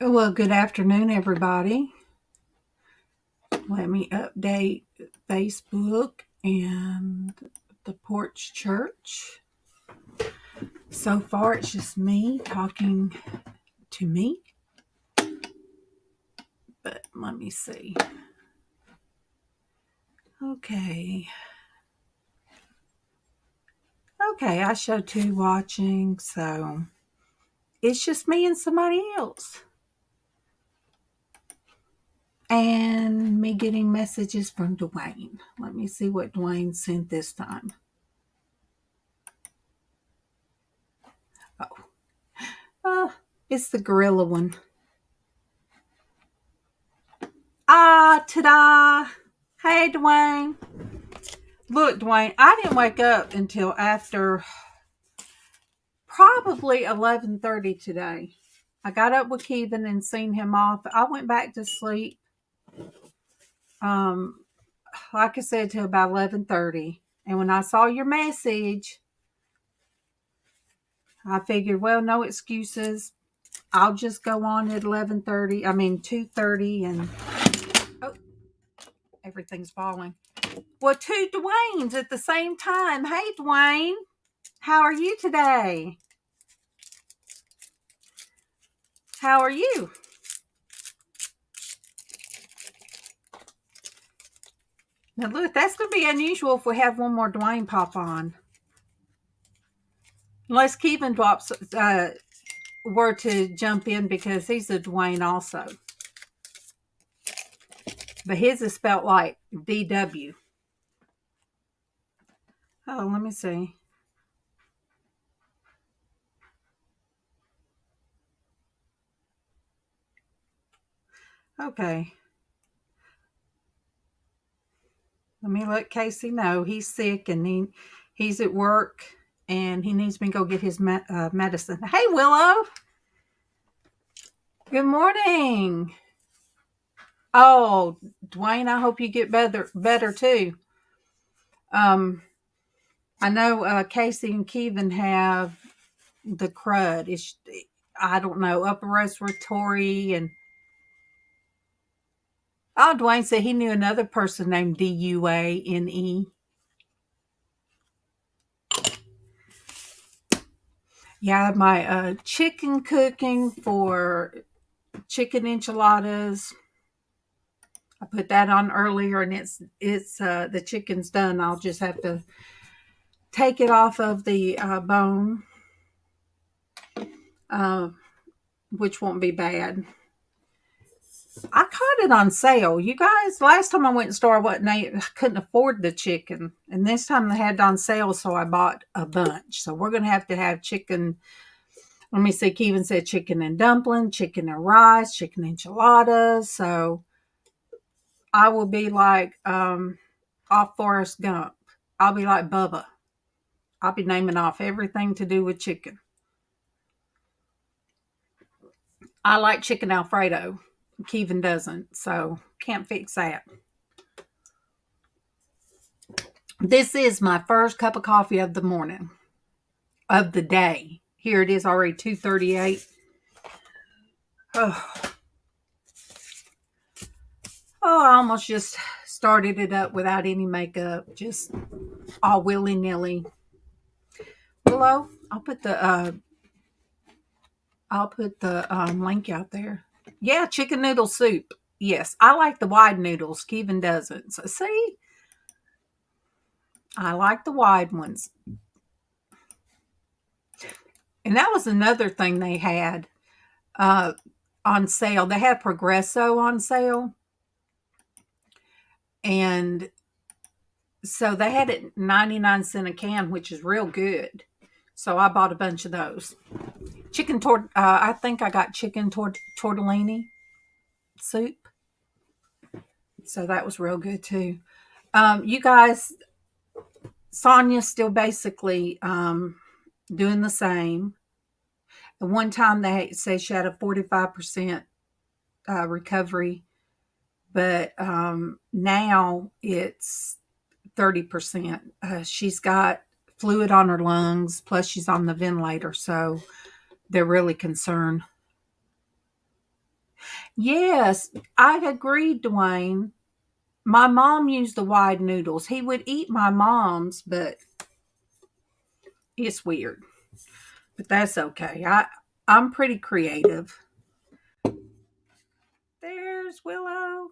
Well, good afternoon, everybody. Let me update Facebook and the Porch Church. So far, it's just me talking to me. But let me see. Okay, I show 2 watching, so it's just me and somebody else. And me getting messages from Dwayne. Let me see what Dwayne sent this time. It's the gorilla one. Ta-da! Hey, Dwayne. Look, Dwayne, I didn't wake up until after probably 11:30 today. I got up with Kevin and seen him off. I went back to sleep, like I said, till about 11:30. And when I saw your message, I figured, well, no excuses. I'll just go on at 11:30. I mean 2:30, and everything's falling. Well, 2 Dwaynes at the same time. Hey, Dwayne, how are you today? How are you? Now look, that's going to be unusual if we have one more Dwayne pop on. Unless Kevin drops were to jump in, because he's a Dwayne also. But his is spelled like DW. Oh, let me see. Okay. Let me let Casey know he's sick and he's at work and he needs me to go get his medicine. Hey, Willow. Good morning. Oh, Dwayne, I hope you get better too. I know Casey and Kevin have the crud. It's, I don't know, upper respiratory, and Dwayne said he knew another person named Duane. Yeah, my chicken cooking for chicken enchiladas. I put that on earlier, and it's the chicken's done. I'll just have to take it off of the bone, which won't be bad. I caught it on sale. You guys, last time I went to the store, I couldn't afford the chicken. And this time they had it on sale, so I bought a bunch. So we're going to have chicken. Let me see. Kevin said chicken and dumpling, chicken and rice, chicken enchiladas. So I will be like off Forrest Gump. I'll be like Bubba. I'll be naming off everything to do with chicken. I like chicken Alfredo. Kevin doesn't, so can't fix that. This is my first cup of coffee of the morning, of the day. Here it is, already 2:38. Oh, I almost just started it up without any makeup, just all willy-nilly. Willow, I'll put the link out there. Yeah, chicken noodle soup. Yes, I like the wide noodles. Kevin doesn't. So, see, I like the wide ones. And that was another thing they had on sale. They had Progresso on sale. And so they had it 99 cents a can, which is real good. So I bought a bunch of those. I think I got chicken tortellini soup. So that was real good too. You guys, Sonia's still basically doing the same. At one time they say she had a 45% recovery, but now it's 30%. She's got fluid on her lungs, plus she's on the ventilator, so they're really concerned. Yes, I agree, Dwayne. My mom used the wide noodles. He would eat my mom's, but it's weird. But that's okay. I'm pretty creative. There's Willow.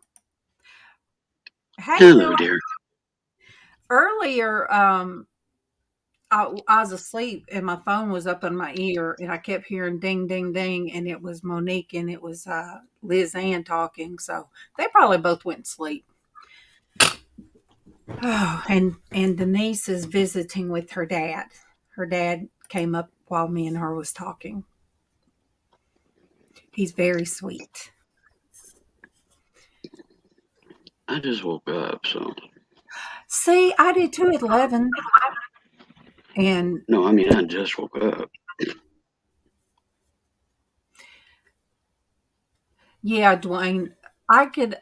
Hey, Hello, Willow. dear. Earlier, I was asleep and my phone was up in my ear and I kept hearing ding, ding, ding, and it was Monique and it was LizzAnn talking. So they probably both went to sleep. Oh, and Denise is visiting with her dad. Her dad came up while me and her was talking. He's very sweet. I just woke up, so. See, I did too at 11. And No, I mean, I just woke up. yeah, Dwayne, I could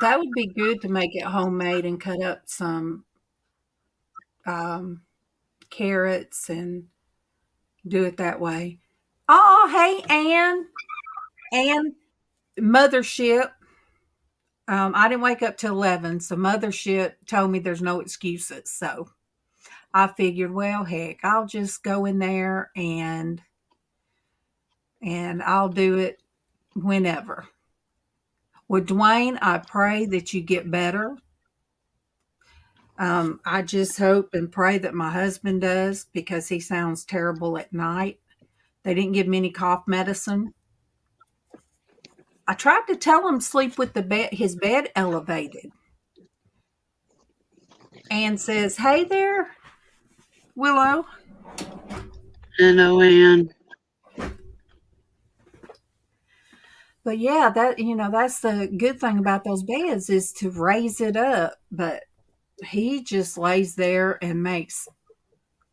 that would be good to make it homemade and cut up some um carrots and do it that way. Oh, hey, Ann, Mothership. I didn't wake up till 11, so Mothership told me there's no excuses. So I figured, well, heck, I'll just go in there and I'll do it whenever. Well, Dwayne, I pray that you get better. I just hope and pray that my husband does because he sounds terrible at night. They didn't give me any cough medicine. I tried to tell him sleep with his bed elevated. Ann says, "Hey there, Willow." Hello, Ann. But yeah, that's the good thing about those beds is to raise it up. But he just lays there and makes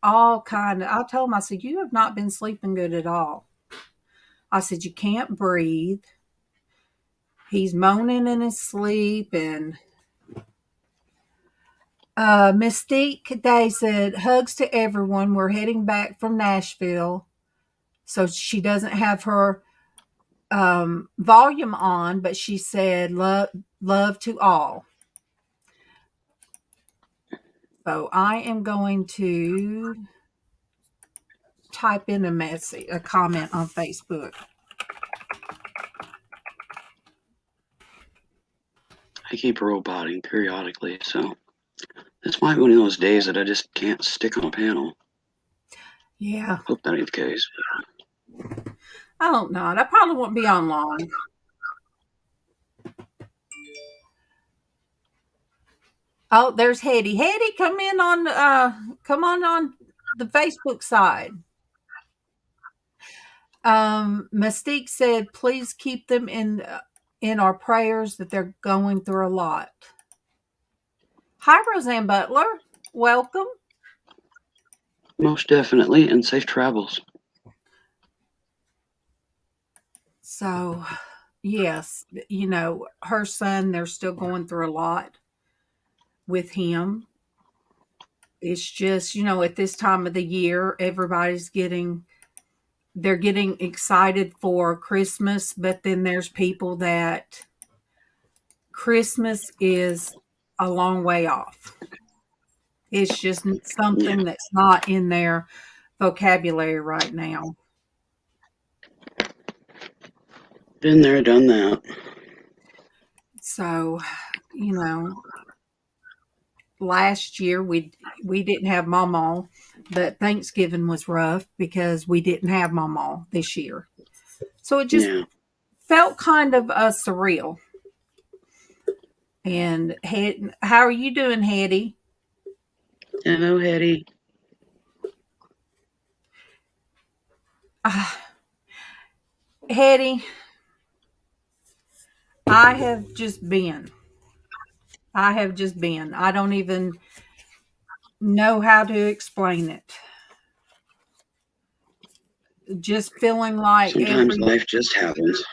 all kind of. I told him, I said, "You have not been sleeping good at all." I said, "You can't breathe." He's moaning in his sleep, and Mystique Day said, "Hugs to everyone. We're heading back from Nashville." So she doesn't have her volume on, but she said, love to all. So I am going to type in a comment on Facebook. I keep roboting periodically, so this might be one of those days that I just can't stick on a panel. Yeah. Hope that ain't the case. I don't know. That probably won't be on long. Oh, there's Hetty. Hetty, come on the Facebook side. Mystique said, "Please keep them in our prayers that they're going through a lot." Hi, Roseanne Butler. Welcome. Most definitely, and safe travels. So, yes, her son, they're still going through a lot with him. It's just, at this time of the year, they're getting excited for Christmas, but then there's people that Christmas is a long way off. It's just Yeah, something that's not in their vocabulary right now. been there, done that. So, you know, last year we didn't have MawMaw, but Thanksgiving was rough because we didn't have MawMaw this year. So it just Yeah. felt kind of surreal. And how are you doing, Hetty? Hello, Hetty. Uh, Hetty, I have just been. I have just been. I don't even know how to explain it. Just feeling like Sometimes life just happens.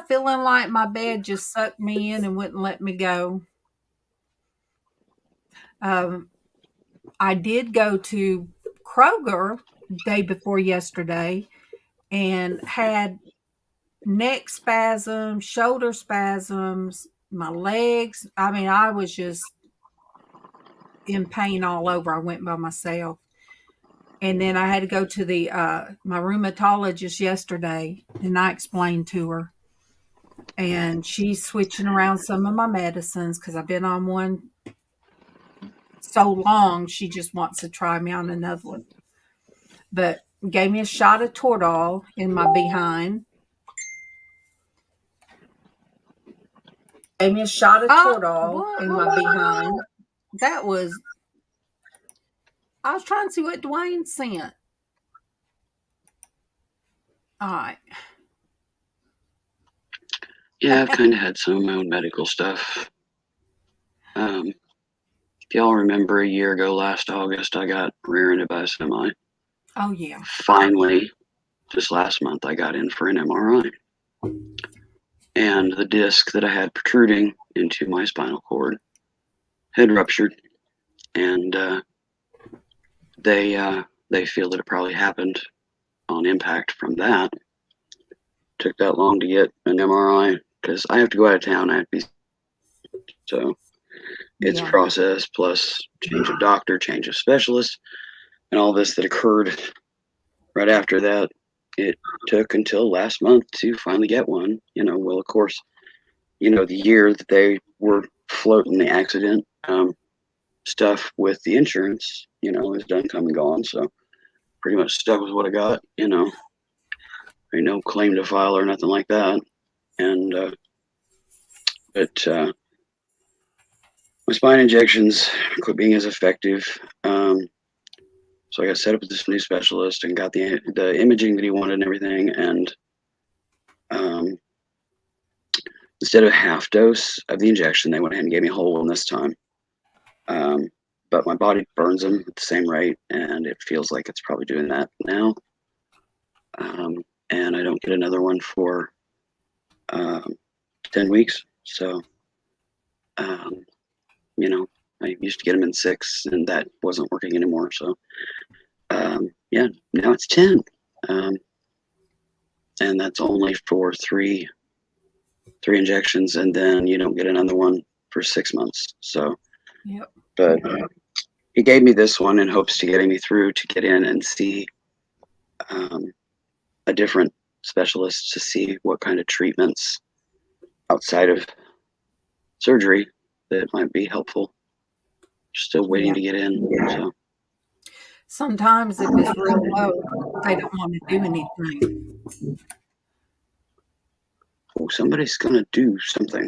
feeling like my bed just sucked me in and wouldn't let me go. Um, I did go to Kroger day before yesterday and had neck spasms, shoulder spasms, my legs. I mean, I was just in pain all over. I went by myself. And then I had to go to the my rheumatologist yesterday, and I explained to her, and she's switching around some of my medicines because I've been on one so long. She just wants to try me on another one, but gave me a shot of Toradol in my behind. Gave me a shot of Toradol in my behind. That was. I was trying to see what Dwayne sent. All right. Yeah, I've kind of had some of my own medical stuff. If y'all remember, a year ago, last August, I got rear-ended by a semi. Oh, yeah. Finally, just last month, I got in for an MRI. And the disc that I had protruding into my spinal cord had ruptured. And they feel that it probably happened on impact from that. Took that long to get an MRI because I have to go out of town. I have to be, so it's a process plus change of doctor, change of specialist, and all this that occurred right after that. It took until last month to finally get one. Well, of course, the year that they were floating the accident stuff with the insurance, is done, come and gone. So pretty much stuck with what I got. Ain't no claim to file or nothing like that. And but my spine injections quit being as effective. So I got set up with this new specialist and got the imaging that he wanted and everything. And instead of half dose of the injection, they went ahead and gave me a whole one this time. But my body burns them at the same rate, and it feels like it's probably doing that now. And I don't get another one for 10 weeks. So, I used to get them in 6, and that wasn't working anymore. So, now it's 10. And that's only for three injections, and then you don't get another one for 6 months. So, yep. But he gave me this one in hopes to getting me through to get in and see a different specialist to see what kind of treatments outside of surgery that might be helpful. Still waiting to get in. So sometimes if it's real low, they don't want to do anything. Oh, somebody's gonna do something.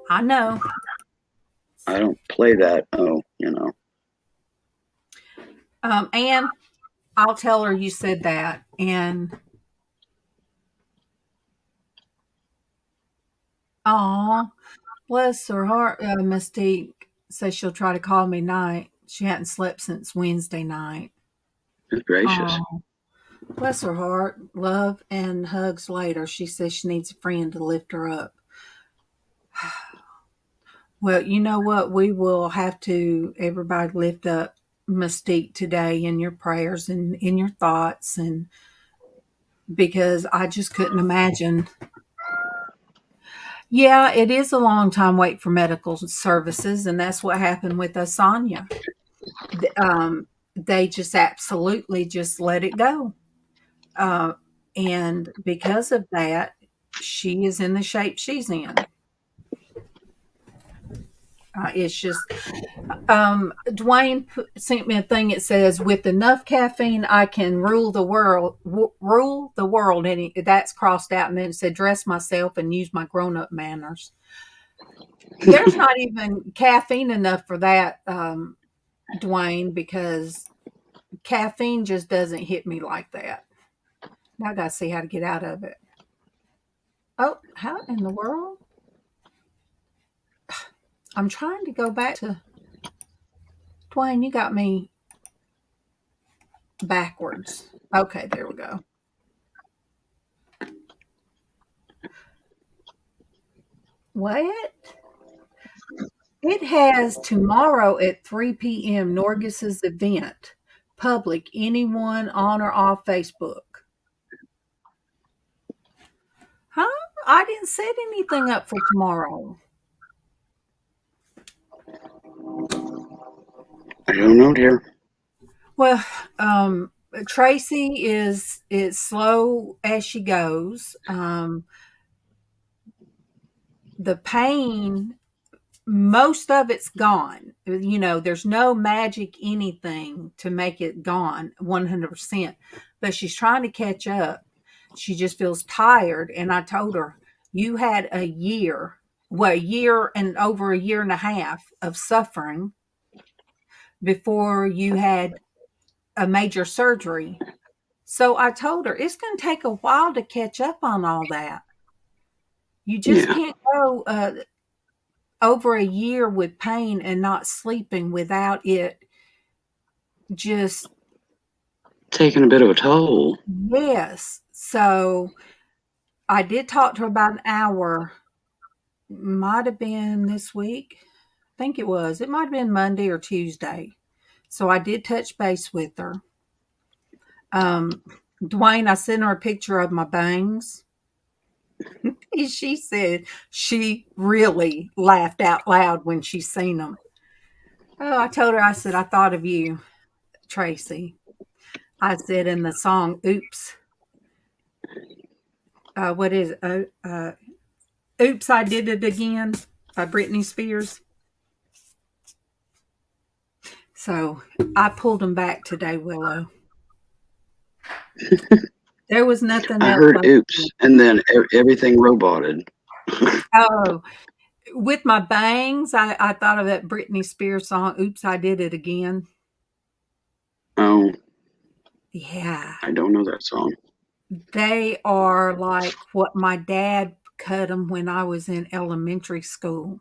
I know. I don't play that. And I'll tell her you said that. And bless her heart. Mystique says she'll try to call me tonight. She hadn't slept since Wednesday night. Good gracious. Bless her heart. Love and hugs later. She says she needs a friend to lift her up. Well, you know what? We will have to, everybody, lift up Mystique today in your prayers and in your thoughts, and because I just couldn't imagine. Yeah, it is a long time wait for medical services, and that's what happened with Asanya. They just absolutely just let it go. And because of that, she is in the shape she's in. It's just, Dwayne sent me a thing. It says, "With enough caffeine, I can rule the world. Rule the world," and that's crossed out. And then it said, "Dress myself and use my grown-up manners." There's not even caffeine enough for that, Dwayne, because caffeine just doesn't hit me like that. Now I got to see how to get out of it. Oh, how in the world? I'm trying to go back to Dwayne. You got me backwards. Okay, there we go. What? It has tomorrow at 3 p.m. Norgis's event. Public, anyone on or off Facebook. I didn't set anything up for tomorrow. I don't know, dear. Well, Traci is slow as she goes. The pain, most of it's gone. There's no magic anything to make it gone 100%. But she's trying to catch up. She just feels tired. And I told her, you had a year, well, a year and over a year and a half of suffering before you had a major surgery. So I told her it's going to take a while to catch up on all that. You just Yeah. can't go over a year with pain and not sleeping without it just, Taking a bit of a toll. yes. So I did talk to her about an hour. Might have been this week. I think it was. It might have been Monday or Tuesday. So I did touch base with her. Dwayne, I sent her a picture of my bangs. She said she really laughed out loud when she seen them. Oh, I told her, I said, I thought of you, Traci. I said in the song, Oops. What is it? Oops, I Did It Again by Britney Spears. So I pulled them back today, Willow. There was nothing I else. heard oops, and then everything roboted. Oh, with my bangs, I thought of that Britney Spears song, Oops, I Did It Again. Oh, Yeah. I don't know that song. They are like what my dad cut them when I was in elementary school.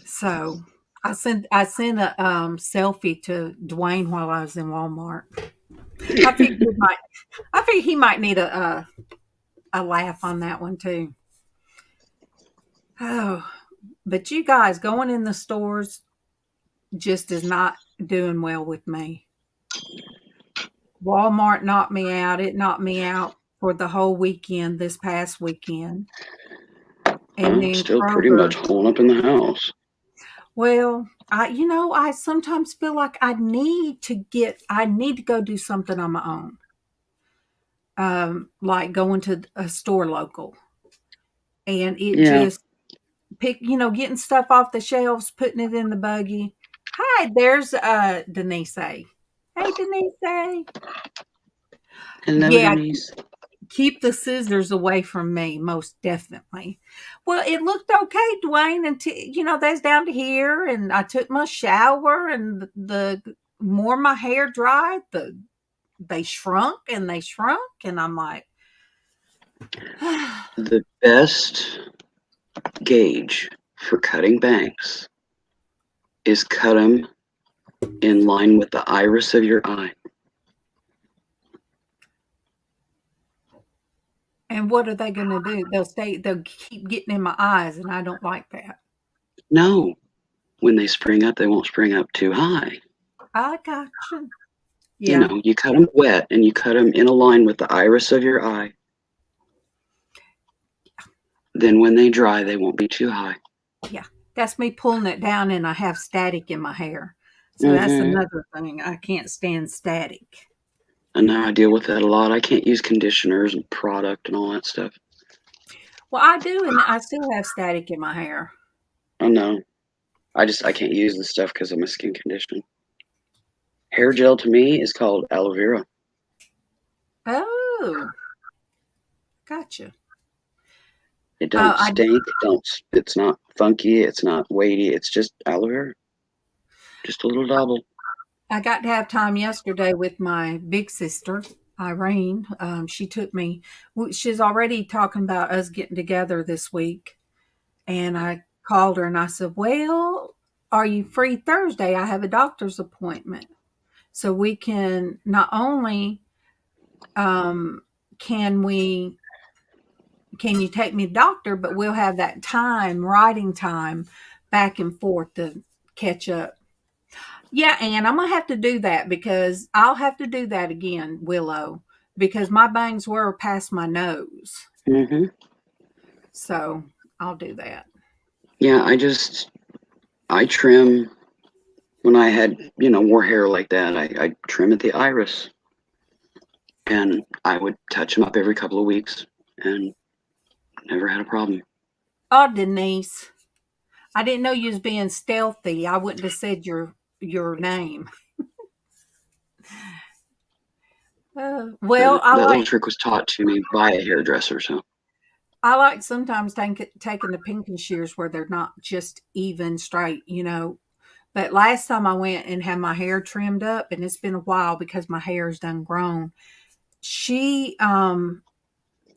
So I sent a selfie to Dwayne while I was in Walmart. I figured he might need a laugh on that one too. Oh, but you guys going in the stores just is not doing well with me. Walmart knocked me out. It knocked me out for the whole weekend, this past weekend. And I'm then still pretty Kroger. much holed up in the house. Well, I sometimes feel like I need to go do something on my own. Like going to a store local. And it Yeah. just getting stuff off the shelves, putting it in the buggy. Hi, there's Denise. Hey, Denise. Hello, Yeah, Denise. keep the scissors away from me, most definitely. Well, it looked okay, Dwayne, until that's down to here, and I took my shower, and the more my hair dried, they shrunk and they shrunk, and I'm like, The best gauge for cutting bangs is cut them in line with the iris of your eye. and what are they going to do? They'll keep getting in my eyes, and I don't like that. No, when they spring up, they won't spring up too high. I got you. Yeah. You cut them wet and you cut them in a line with the iris of your eye. Then when they dry, they won't be too high. Yeah. That's me pulling it down, and I have static in my hair. So that's another thing. I can't stand static. And now I deal with that a lot. I can't use conditioners and product and all that stuff. Well, I do, and I still have static in my hair. Oh no, I can't use this stuff because of my skin condition. Hair gel to me is called aloe vera. Oh, gotcha. It don't stink. It's not funky. It's not weighty. It's just aloe vera. Just a little dabble. I got to have time yesterday with my big sister, Irene. She took me. She's already talking about us getting together this week, and I called her and I said, "Well, are you free Thursday? I have a doctor's appointment, so we can not only can we can you take me to doctor, but we'll have that writing time back and forth to catch up." Yeah, and I'm gonna have to do that because I'll have to do that again, Willow, because my bangs were past my nose. Mm-hmm. So I'll do that. Yeah, I trim when I had, more hair like that. I trim at the iris, and I would touch them up every couple of weeks, and never had a problem. Oh, Denise, I didn't know you was being stealthy. I wouldn't have said your name. Well, That little trick was taught to me by a hairdresser, so. I like sometimes taking the pinking shears where they're not just even straight, But last time I went and had my hair trimmed up, and it's been a while because my hair's done grown.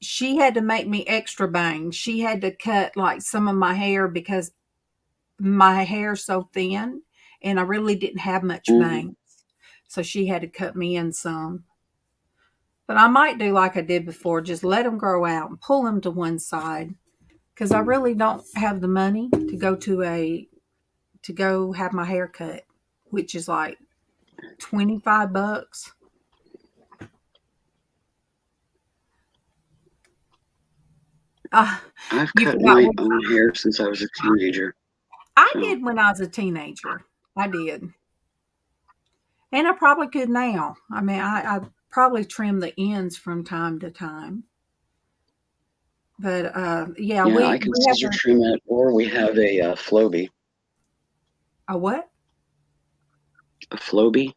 She had to make me extra bangs. She had to cut like some of my hair because my hair's so thin, and I really didn't have much Mm-hmm. bangs. So she had to cut me in some. But I might do like I did before, just let them grow out and pull them to one side because I really don't have the money to go have my hair cut, which is like $25. I've You cut forgot my what own hair since I was a teenager. I So, did when I was a teenager. I did. And I probably could now. I mean, I probably trim the ends from time to time. But yeah, yeah, I we can have scissor trim it, or we have a Flowbee. a what? A Flowbee?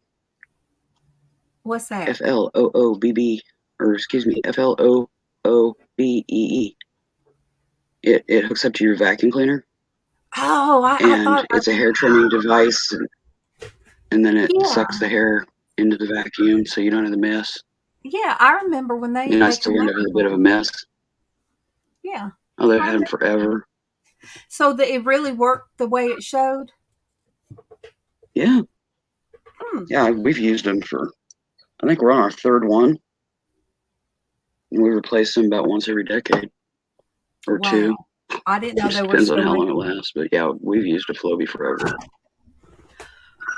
What's that? Floobb, or excuse me, Floobee. It hooks up to your vacuum cleaner, Oh, I and thought, it's a hair trimming device, and then it sucks yeah, the hair into the vacuum so you don't have the mess. yeah. I remember when You're not they still come gonna out have a with bit of a them. mess. Yeah, Oh, they've I had them remember. forever. So it really worked the way it showed. Yeah, Hmm. yeah, we've used them for, I think we're on our third one, and we replace them about once every decade or two. Wow. I didn't know Just there were depends on so how many. long it lasts. But yeah, we've used a Flowbee forever.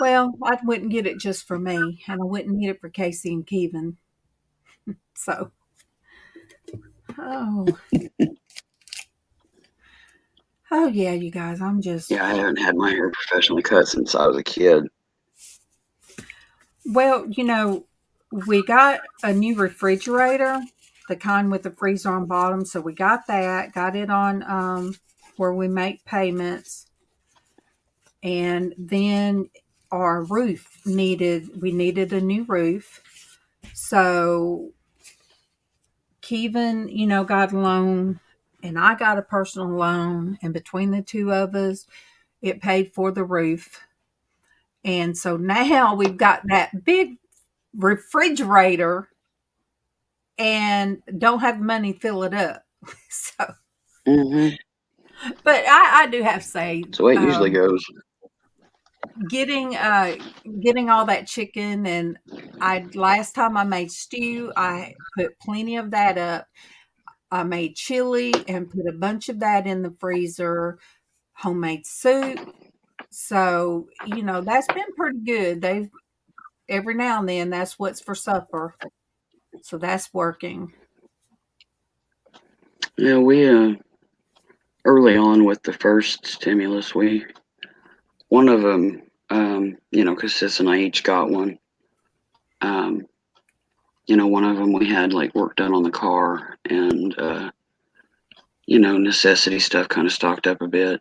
Well, I wouldn't get it just for me, and I wouldn't get it for Casey and Kevin. So, oh, oh yeah, you guys, I'm just Yeah, I haven't had my hair professionally cut since I was a kid. well, we got a new refrigerator, the kind with the freezer on bottom. So we got that, got it on where we make payments, and then our roof we needed a new roof. So Kevin, got a loan, and I got a personal loan, and between the two of us, it paid for the roof. And so now we've got that big refrigerator and don't have money to fill it up. So, Mm-hmm. but I do have to say, So it usually goes. getting all that chicken, and I last time I made stew, I put plenty of that up. I made chili and put a bunch of that in the freezer, homemade soup. So, that's been pretty good. They've every now and then that's what's for supper. So that's working. Yeah, we early on with the first stimulus, one of them, because Sis and I each got one. Um, one of them we had like work done on the car, and necessity stuff kind of stocked up a bit.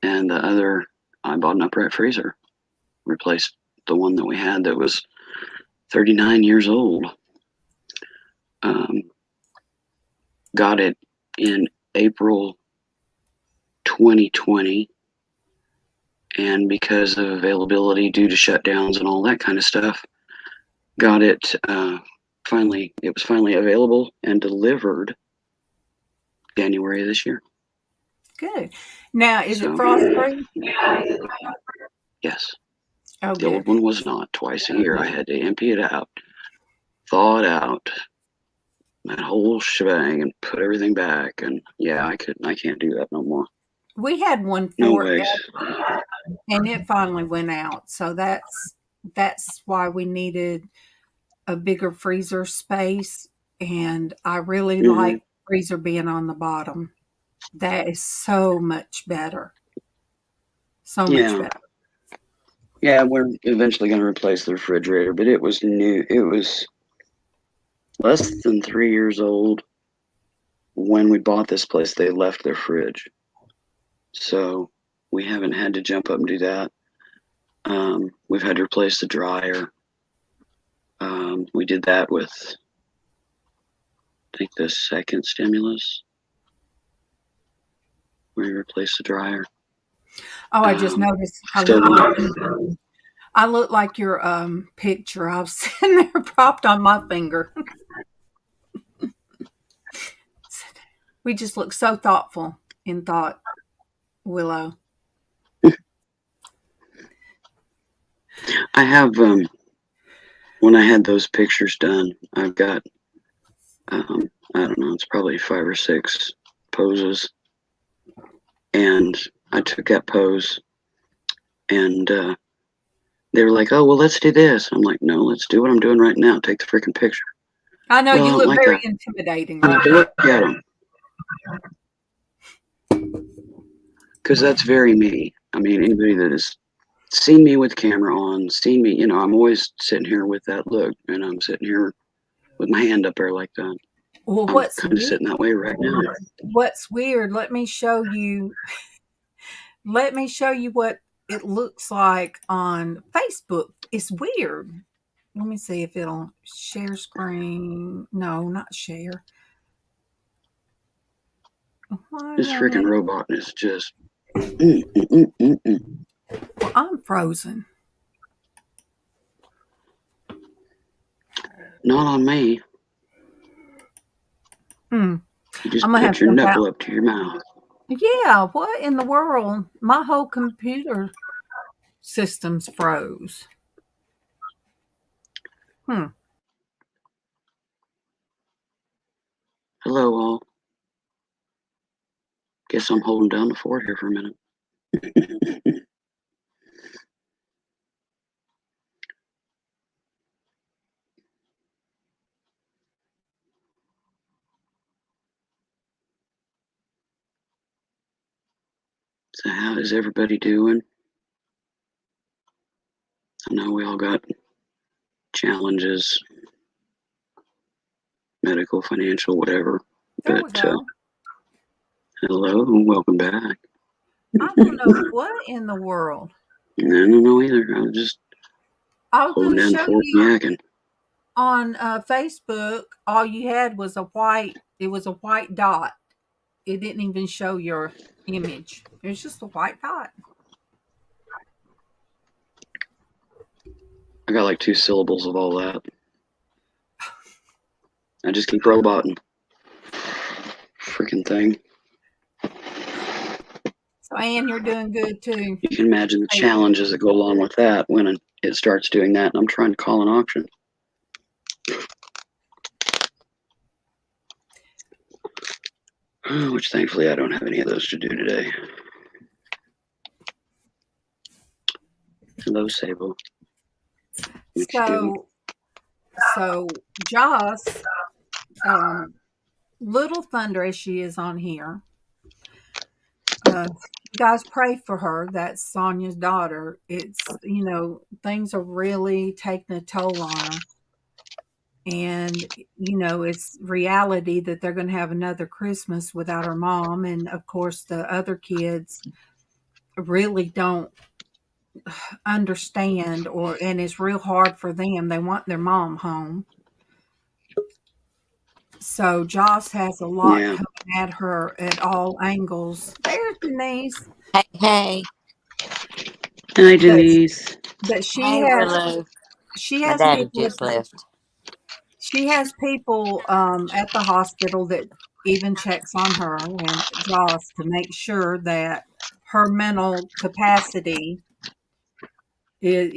And the other, I bought an upright freezer, replaced the one that we had that was 39 years old. Um, got it in April 2020, and because of availability due to shutdowns and all that kind of stuff, got it finally. It was finally available and delivered January of this year. Good. Now, is it So frost free? yes, Oh, the old good. one was not. Twice a year I had to empty it out, thaw it out, that whole shebang, and put everything back. And yeah, I can't do that no more. We had one No for ways. and it finally went out. So that's why we needed a bigger freezer space, and I really Mhm. like freezer being on the bottom. That is so much better. So much Yeah. better. Yeah, we're eventually going to replace the refrigerator, but it was new. It was less than 3 years old when we bought this place. They left their fridge, so we haven't had to jump up and do that. We've had to replace the dryer. We did that with, I think, the second stimulus. We replaced the dryer. Oh, I just noticed I look like your picture. I was sitting there propped on my finger. We just look so thoughtful in thought, Willow. I have, when I had those pictures done, I've got, I don't know, it's probably 5 or 6 poses. And I took that pose, and they were like, "Oh, well, let's do this." I'm like, "No, let's do what I'm doing right now. Take the freaking picture." I know Well, I you don't look like very that. intimidating. Look at them, because that's very me. I mean, anybody that has seen me with camera on, seen me, I'm always sitting here with that look, and I'm sitting here with my hand up there like that. Well, I'm kind of sitting that way right now. what's weird? Let me show you. Let me show you what it looks like on Facebook. It's weird. Let me see if it'll share screen. No, not share. Why This won't freaking it? robot is just. Well, I'm frozen. Not on me. Hmm. You just I'm gonna have put to your jump knuckle out. up to your mouth. Yeah, what in the world? My whole computer system's froze. Hmm. Hello, all. Guess I'm holding down the fort here for a minute. So, how is everybody doing? I know we all got challenges, medical, financial, whatever. There we But go. hello and welcome back. I don't know what in the world. I don't know either. I was just I was going holding to down the show fort you and yakking. on Facebook. All you had was a white. It was a white dot. It didn't even show your image. It was just a white dot. I got like 2 syllables of all that. I just keep roboting. Freaking thing. So, Ann, you're doing good too. You can imagine the challenges that go along with that when it starts doing that, and I'm trying to call an auction. Which thankfully I don't have any of those to do today. Hello, Sable. So Joss, Little Thunder, as she is on here, you guys pray for her. That's Sonia's daughter. It's, things are really taking a toll on her. And, it's reality that they're going to have another Christmas without her mom. And of course, the other kids really don't understand, and it's real hard for them. They want their mom home. So Joss has a lot Yeah. coming at her at all angles. There's Denise. Hey. Hi, Denise. But Hey, Willow. she My has daddy people just left. at the hospital that even checks on her and Joss to make sure that her mental capacity is,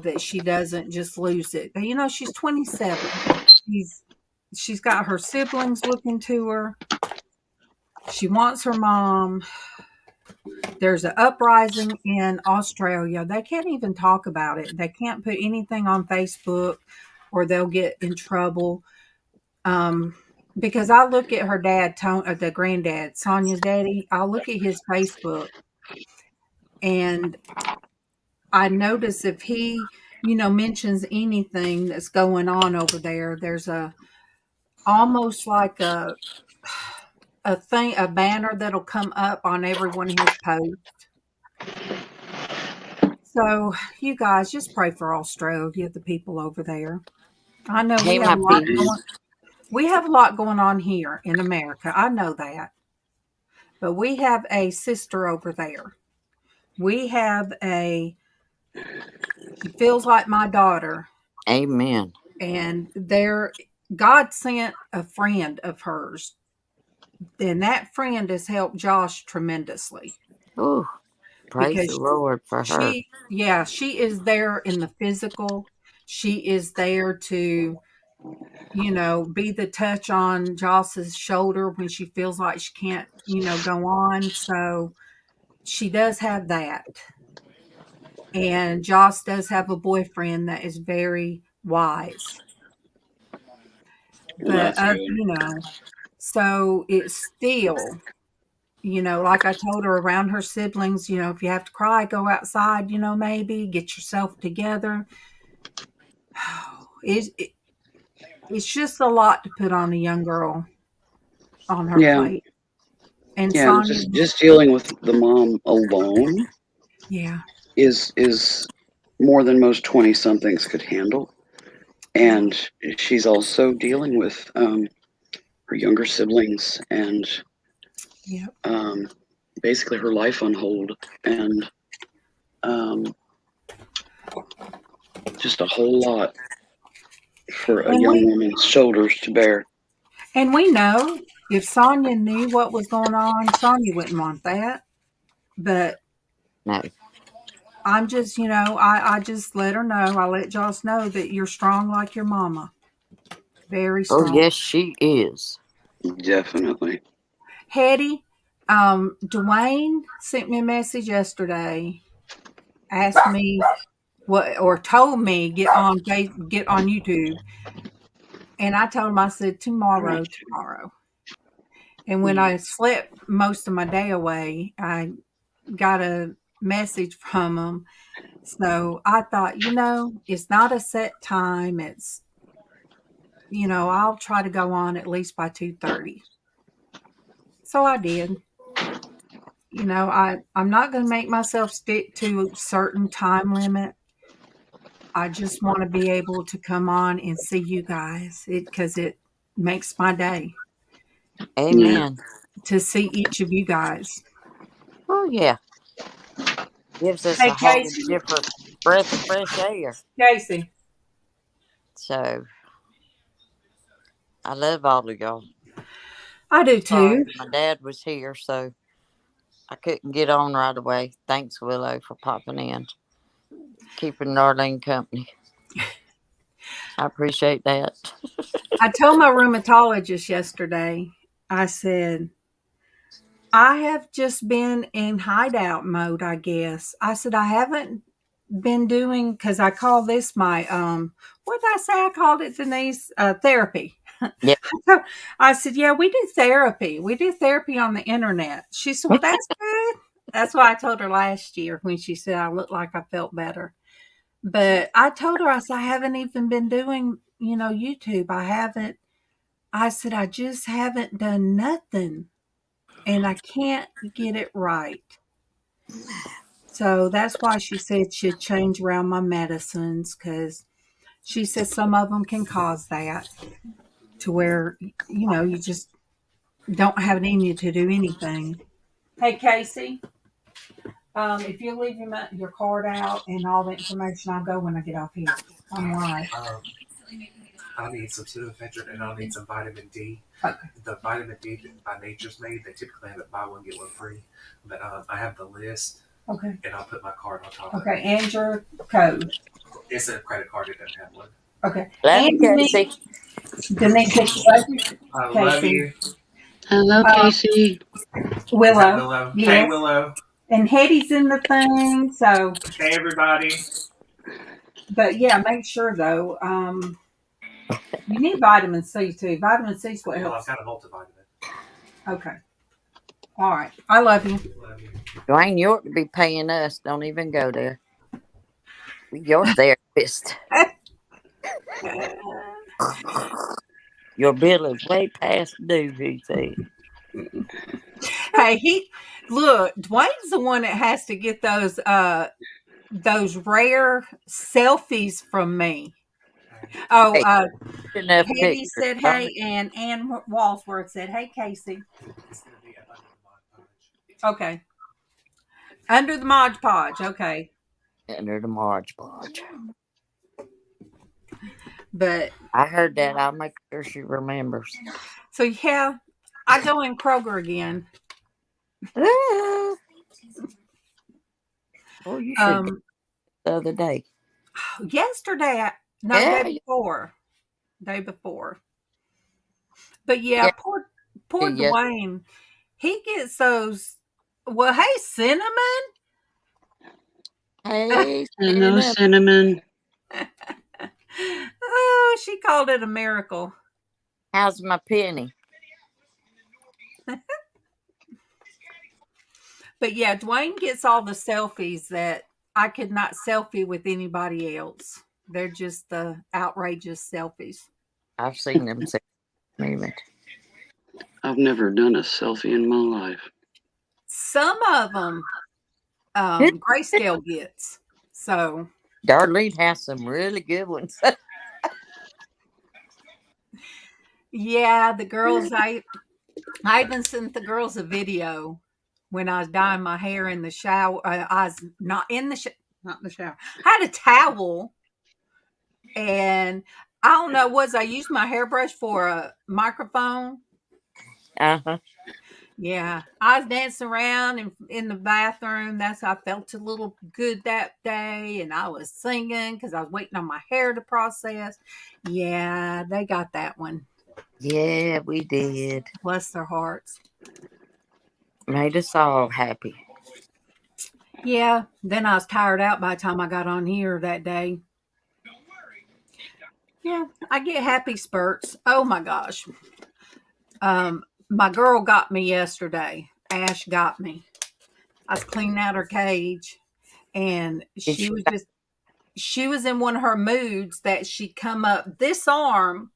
that she doesn't just lose it. She's 27. She's got her siblings looking to her. She wants her mom. There's an uprising in Australia. They can't even talk about it. They can't put anything on Facebook or they'll get in trouble. Because I look at her dad, the granddad, Sonia's daddy, I'll look at his Facebook and I notice if he, mentions anything that's going on over there, there's almost like a banner that'll come up on every one of his posts. So you guys just pray for Australia, the people over there. I know we have a lot going on here in America. I know that. But we have a sister over there. We have she feels like my daughter. Amen. And God sent a friend of hers. And that friend has helped Josh tremendously. Oh, praise the Lord for her. She is there in the physical. She is there to, be the touch on Josh's shoulder when she feels like she can't, go on. So she does have that. And Josh does have a boyfriend that is very wise. But, so it's still, like I told her around her siblings, if you have to cry, go outside, maybe get yourself together. It's just a lot to put on a young girl on her plate. And Sonia, just dealing with the mom alone is more than most 20-somethings could handle. And she's also dealing with her younger siblings and basically her life on hold and just a whole lot for a young woman's shoulders to bear. And we know if Sonia knew what was going on, Sonia wouldn't want that. But no. I'm just, I just let her know. I let Joss know that you're strong like your mama. Very strong. Oh, yes, she is. Definitely. Hetty, Dwayne sent me a message yesterday, asked me told me get on YouTube. And I told him, I said, tomorrow. And when I slept most of my day away, I got a message from him. So I thought, it's not a set time. It's, I'll try to go on at least by 2:30. So I did. I'm not going to make myself stick to a certain time limit. I just want to be able to come on and see you guys because it makes my day. Amen. To see each of you guys. Oh, yeah. Gives us a whole different breath of fresh air. Casey. So, I love all of y'all. I do too. My dad was here, so I couldn't get on right away. Thanks, Willow, for popping in. Keeping Darlene company. I appreciate that. I told my rheumatologist yesterday, I said, I have just been in hideout mode, I guess. I said, I haven't been doing, because I call this my, what did I say? I called it, Denise, therapy. Yeah. So I said, yeah, we do therapy. We do therapy on the internet. She said, well, that's good. That's what I told her last year when she said I looked like I felt better. But I told her, I said, I haven't even been doing, YouTube. I said, I just haven't done nothing. And I can't get it right. So that's why she said she'd change around my medicines because she said some of them can cause that to where, you just don't have it in you to do anything. Hey, Casey, if you leave your card out and all the information, I'll go when I get off here. I'm live. I'll need some pseudoephedrine and I'll need some vitamin D. Okay. The vitamin D by Nature's Made, they typically have it buy one, get one free. But I have the list. Okay. And I'll put my card on top of it. Okay, and your code. It's a credit card, it doesn't have one. Okay. And Denise, I love you. Hello, Casey. Willow. Yes. Hey, Willow. And Hetty's in the thing, so. Hey, everybody. But yeah, make sure though, You need vitamin C too. Vitamin C is what Well, helps. I've got a multivitamin. Okay. All right. I love you. Love you. Dwayne, you ought to be paying us. Don't even go there. We your therapist. Your bill is way past due, he said. Hey, Dwayne's the one that has to get those rare selfies from me. Oh, Hey, enough Hetty pictures. said hey, and Ann Walsworth said hey, Casey. It's going to be under the Mod Podge. Okay. Under the Mod Podge. Okay. Under the March Podge. But I heard that. I'll make sure she remembers. so yeah, I go in Kroger again. Well, you should go the other day. Yesterday, day before. But yeah, Yeah. poor Yeah. Dwayne. He gets those. Well, hey, Cinnamon. Hey, Hello, Cinnamon. Oh, she called it a miracle. how's my penny? But yeah, Dwayne gets all the selfies that I could not selfie with anybody else. They're just the outrageous selfies. I've seen them movement. I've never done a selfie in my life. Some of them, Grayscale gets. So Darlene has some really good ones. yeah, the girls. I even sent the girls a video when I was dyeing my hair in the shower. I was not in the shower. I had a towel, and I don't know, I used my hairbrush for a microphone. Uh-huh. Yeah, I was dancing around in the bathroom. That's how I felt a little good that day, and I was singing because I was waiting on my hair to process. Yeah, they got that one. Yeah, we did. Bless their hearts. Made us all happy. Yeah, then I was tired out by the time I got on here that day. Yeah, I get happy spurts. Oh my gosh. My girl got me yesterday. Ash got me. I was cleaning out her cage, and she was in one of her moods that she come up. This arm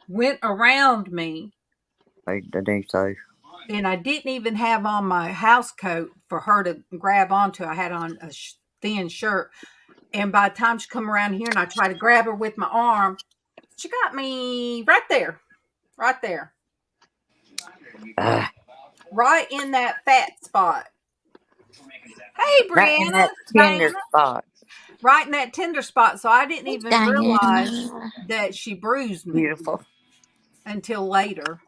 went around me, I think so. and I didn't even have on my house coat for her to grab onto. I had on a thin shirt, and by the time she come around here and I try to grab her with my arm, she got me right there. Right in that fat spot. Hey, Right in Brianna. that tender spot. Right in that tender spot. So I didn't even realize Diana. that she bruised me Beautiful. until later.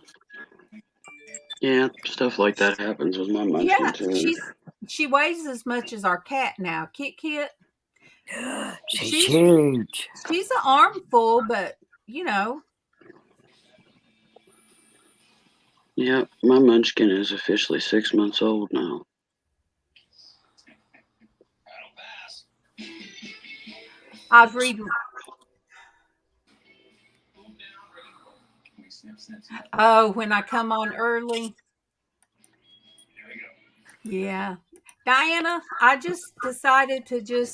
Yeah, stuff like that happens with my munchkin too. She weighs as much as our cat now. Kit. She's huge. She's an armful, but you know. Yeah, my munchkin is officially 6 months old now. I was reading. Oh, when I come on early. Yeah. Diana, I just decided to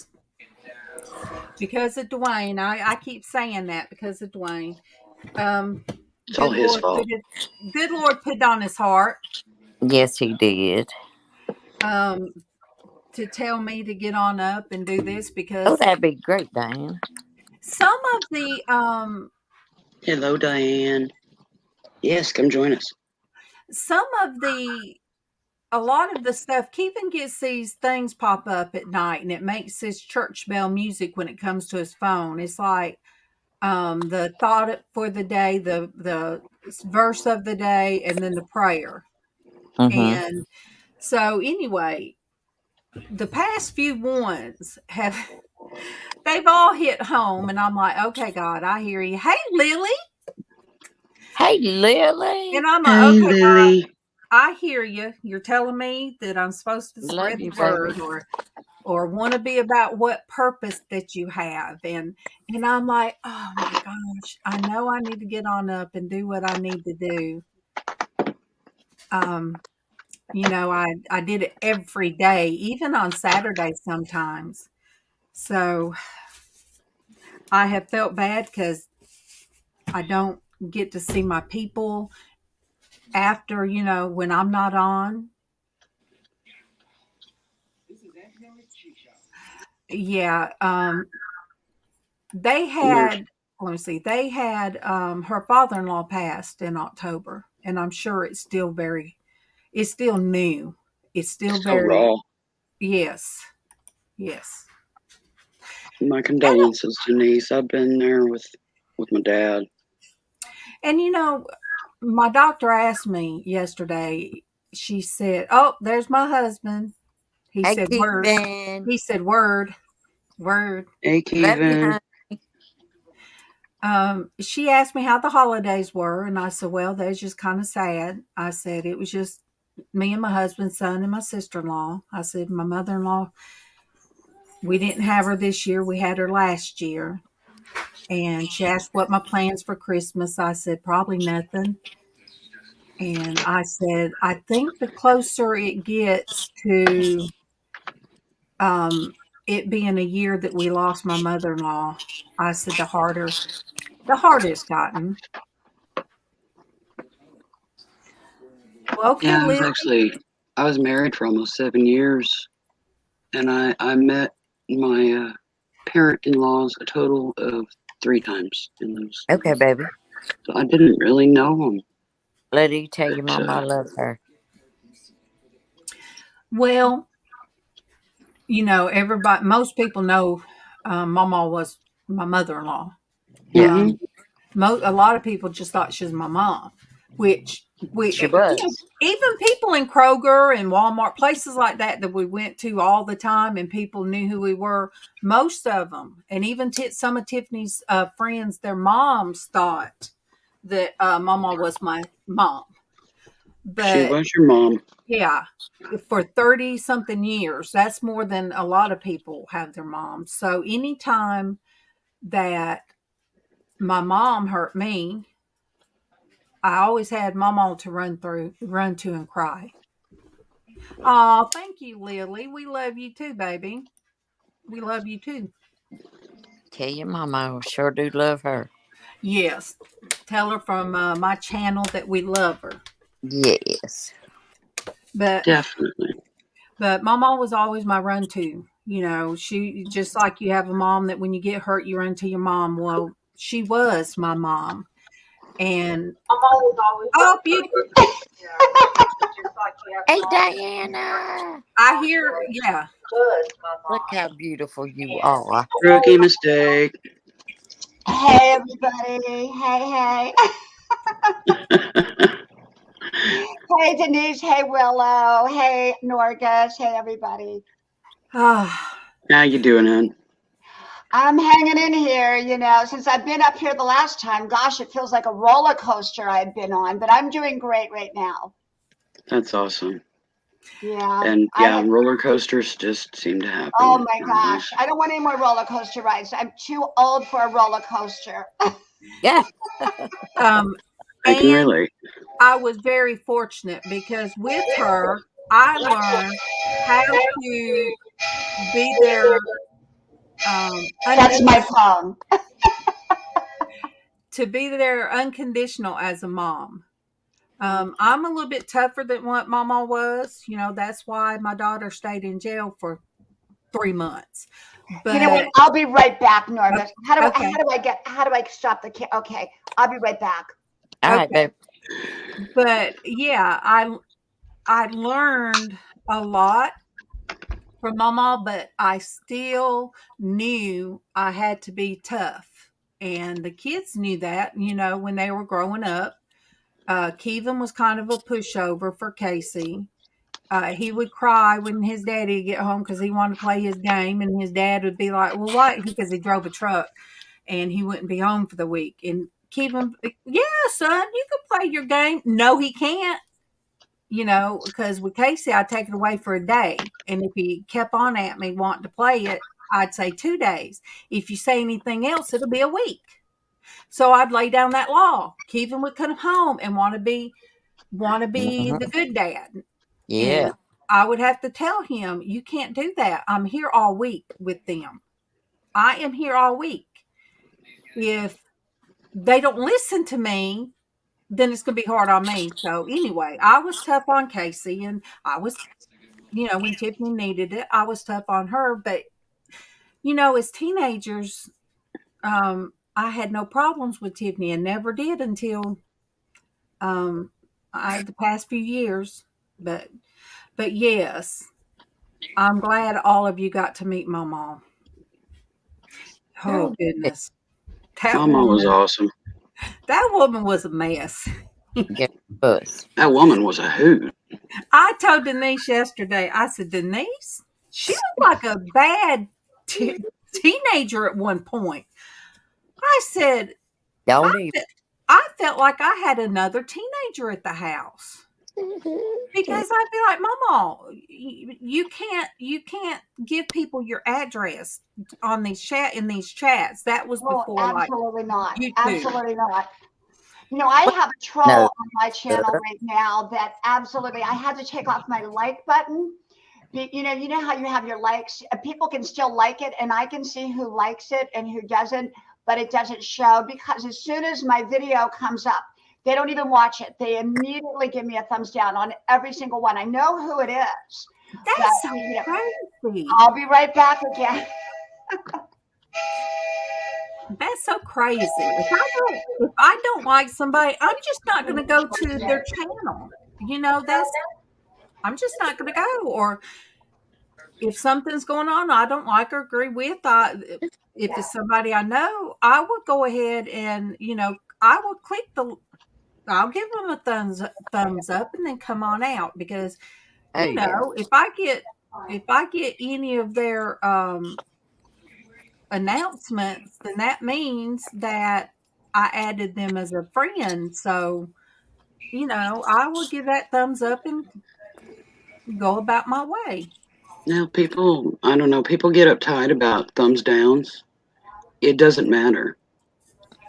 because of Dwayne. I keep saying that because of Dwayne. It's all his fault. Good Lord put it on his heart. Yes, he did. To tell me to get on up and do this because that'd be great, Diane. some of the Hello, Diane. Yes, come join us. A lot of the stuff, Keevan gets these things pop up at night, and it makes his church bell music when it comes to his phone. It's like the thought for the day, the verse of the day, and then the prayer. Mm-hmm. And so anyway, the past few ones they've all hit home, and I'm like, okay, God, I hear you. Hey, Lily. Hey, Lily. And I'm like, okay, Lily. God, I hear you. You're telling me that I'm supposed to spread the word, or or want to be about what purpose that you have. And I'm like, oh my gosh, I know I need to get on up and do what I need to do. I did it every day, even on Saturdays sometimes. So I have felt bad because I don't get to see my people after, when I'm not on. Yeah. They had, let me see, her father-in-law passed in October, and I'm sure it's still new. It's still So very, raw. yes. My condolences, Denise. I've been there with my dad. And my doctor asked me yesterday, she said, "Oh, there's my husband." He Hey, said word. Kevin. He said word. Hey, Love you, Kevin. honey. She asked me how the holidays were, and I said, well, they're just kind of sad. I said, it was just me and my husband, son, and my sister-in-law. I said, my mother-in-law, we didn't have her this year. We had her last year. And she asked what my plans for Christmas. I said, probably nothing. And I said, I think the closer it gets to it being a year that we lost my mother-in-law, I said, the harder it's gotten. Well, okay, Yeah, Liz. I was married for almost 7 years, and I met my parent-in-laws a total of 3 times in those. Okay, baby. So I didn't really know them. Let you tell your mama I love her. Well, most people know MawMaw was my mother-in-law. Yeah. A lot of people just thought she was my mom, which She was. even people in Kroger and Walmart, places like that we went to all the time, and people knew who we were. Most of them, and even some of Tiffany's friends, their moms thought that MawMaw was my mom. But She was your mom. yeah, for 30 something years, that's more than a lot of people have their moms. So anytime that my mom hurt me, I always had MawMaw to run to and cry. Oh, thank you, Lily. We love you too, baby. We love you too. Tell your mama I sure do love her. Yes. Tell her from my channel that we love her. Yes. But Definitely. But my mom was always my run to. She just like you have a mom that when you get hurt, you run to your mom. Well, she was my mom. And I'm always beautiful. Hey, Diana. I hear, yeah. Look how beautiful you are. Rookie mistake. Hey, everybody. Hey. Hey, Denise. Hey, Willow. Hey, Norgus. Hey, everybody. How you doing, hon? I'm hanging in here, since I've been up here the last time. Gosh, it feels like a roller coaster I've been on, but I'm doing great right now. That's awesome. Yeah. And roller coasters just seem to happen. Oh, my gosh. I don't want any more roller coaster rides. I'm too old for a roller coaster. Yeah. I can relate. I was very fortunate because with her, I learned how to be there. That's my phone. To be there unconditional as a mom. I'm a little bit tougher than what MawMaw was. That's why my daughter stayed in jail for 3 months. But you know what? I'll be right back, Norma. Okay. How do I stop the kid? Okay, I'll be right back. All right, babe. But yeah, I learned a lot from MawMaw, but I still knew I had to be tough. And the kids knew that, when they were growing up. Kevin was kind of a pushover for Casey. He would cry when his daddy would get home because he wanted to play his game, and his dad would be like, well, what? Because he drove a truck and he wouldn't be home for the week. And Kevin, yeah, son, you can play your game. No, he can't. because with Casey, I'd take it away for a day. And if he kept on at me wanting to play it, I'd say 2 days. If you say anything else, it'll be a week. So I'd lay down that law. Kevin would come home and want to be the good dad. Yeah. And I would have to tell him, you can't do that. I'm here all week with them. I am here all week. If they don't listen to me, then it's going to be hard on me. So anyway, I was tough on Casey, and I was, when Tiffany needed it, I was tough on her. But, as teenagers, I had no problems with Tiffany and never did until the past few years. But yes, I'm glad all of you got to meet MawMaw. Oh, goodness. MawMaw was awesome. That woman was a mess. Yeah, us. That woman was a hoot. I told Denise yesterday, I said, Denise, she was like a bad teenager at one point. I said, I felt like I had another teenager at the house. Because I'd be like, MawMaw, you can't give people your address on these chats. That was before absolutely not. YouTube. Absolutely not. I have a troll on my channel right now that absolutely, I had to take off my like button. You know how you have your likes? People can still like it, and I can see who likes it and who doesn't, but it doesn't show because as soon as my video comes up, they don't even watch it. They immediately give me a thumbs down on every single one. I know who it is. That's so crazy. I'll be right back again. That's so crazy. If I don't like somebody, I'm just not going to go to their channel. I'm just not going to go. Or if something's going on I don't like or agree with, if it's somebody I know, I would go ahead and I will click I'll give them a thumbs up and then come on out because if I get any of their announcements, then that means that I added them as a friend. So, I will give that thumbs up and go about my way. Now, people get uptight about thumbs downs. It doesn't matter.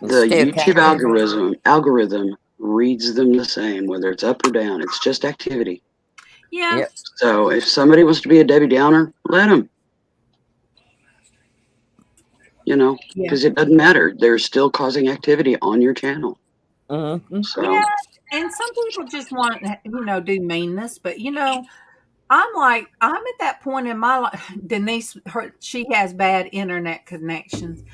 The YouTube algorithm reads them the same, whether it's up or down. It's just activity. Yeah. Yep. So if somebody wants to be a Debbie Downer, let them. Because it doesn't matter. They're still causing activity on your channel. Mm-hmm. So. Yeah, and some people just want to, do meanness, but I'm at that point in my life. Denise, she has bad internet connections.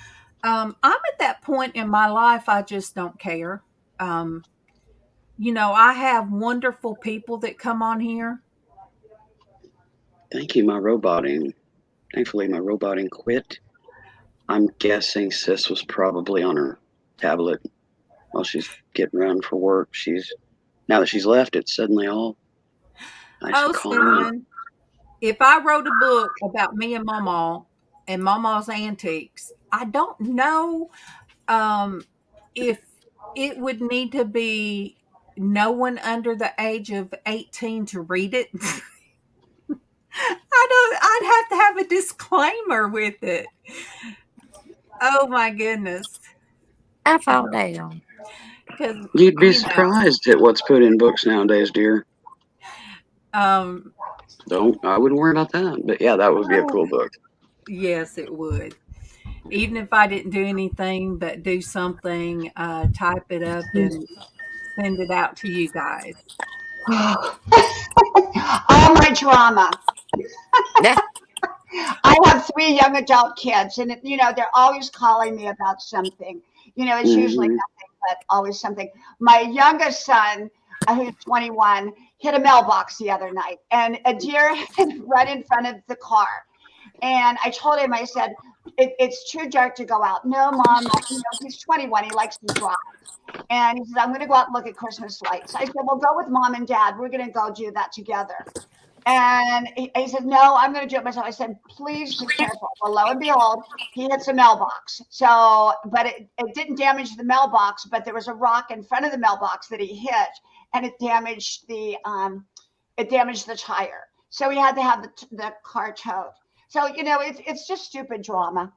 I'm at that point in my life. I just don't care. I have wonderful people that come on here. Thank you, thankfully my roboting quit. I'm guessing Sis was probably on her tablet while she's getting around for work. Now that she's left, it's suddenly all nice and calm. If I wrote a book about me and MawMaw and MawMaw's antiques, I don't know if it would need to be no one under the age of 18 to read it. I'd have to have a disclaimer with it. Oh my goodness. I fall down. You'd be surprised at what's put in books nowadays, dear. I wouldn't worry about that. But yeah, that would be a cool book. Yes, it would. Even if I didn't do anything but do something, type it up and send it out to you guys. All my drama. I have 3 young adult kids, and they're always calling me about something. It's usually nothing, but always something. My youngest son, who's 21, hit a mailbox the other night, and a deer had run in front of the car. And I told him, I said, it's too dark to go out. No, Mom, he's 21. He likes to drive. And he says, I'm going to go out and look at Christmas lights. I said, well, go with Mom and Dad. We're going to go do that together. And he said, no, I'm going to do it myself. I said, please be careful. Well, lo and behold, he hits a mailbox. So, but it didn't damage the mailbox, but there was a rock in front of the mailbox that he hit, and it damaged the it damaged the tire. So we had to have the car towed. So, it's just stupid drama.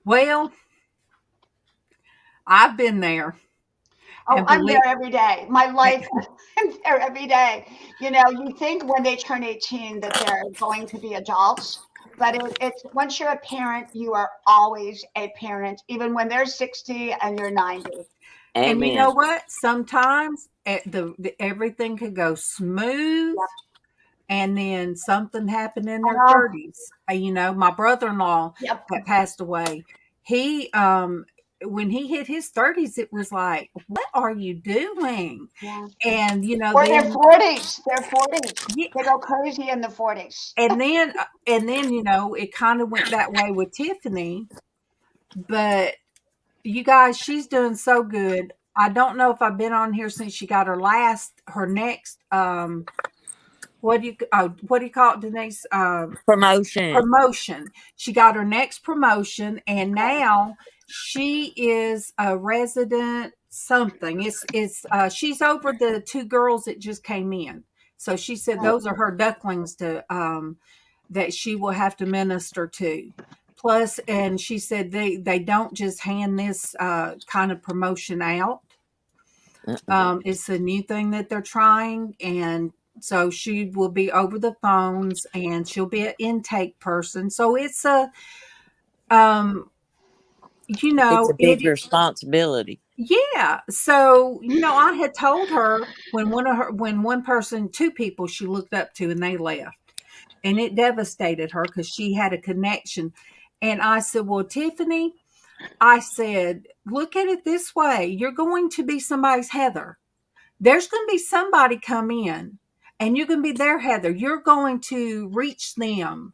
Well, I've been there. Oh, And I'm believe there every day. My life, I'm there every day. You think when they turn 18 that they're going to be adults, but it's once you're a parent, you are always a parent, even when they're 60 and you're 90. and you know Amen. what? Sometimes everything could go smooth, Yep. and then something happened in their Uh, 30s. My brother-in-law yep. that passed away, he when he hit his 30s, it was like, what are you doing? Yeah. And Or their then 40s. Their 40s. yeah, They go crazy in the 40s. and then it kind of went that way with Tiffany. But you guys, she's doing so good. I don't know if I've been on here since she got her next what do you call it, Denise? Promotion. Promotion. She got her next promotion, and now she is a resident something. It's she's over the two girls that just came in. So she said those are her ducklings to that she will have to minister to. Plus, and she said they don't just hand this kind of promotion out. It's a new thing that they're trying, and so she will be over the phones, and she'll be an intake person. So it's a, It's a big responsibility. yeah. So I had told her when two people she looked up to and they left, and it devastated her because she had a connection. And I said, well, Tiffany, I said, look at it this way. You're going to be somebody's Heather. There's going to be somebody come in and you're going to be their Heather. You're going to reach them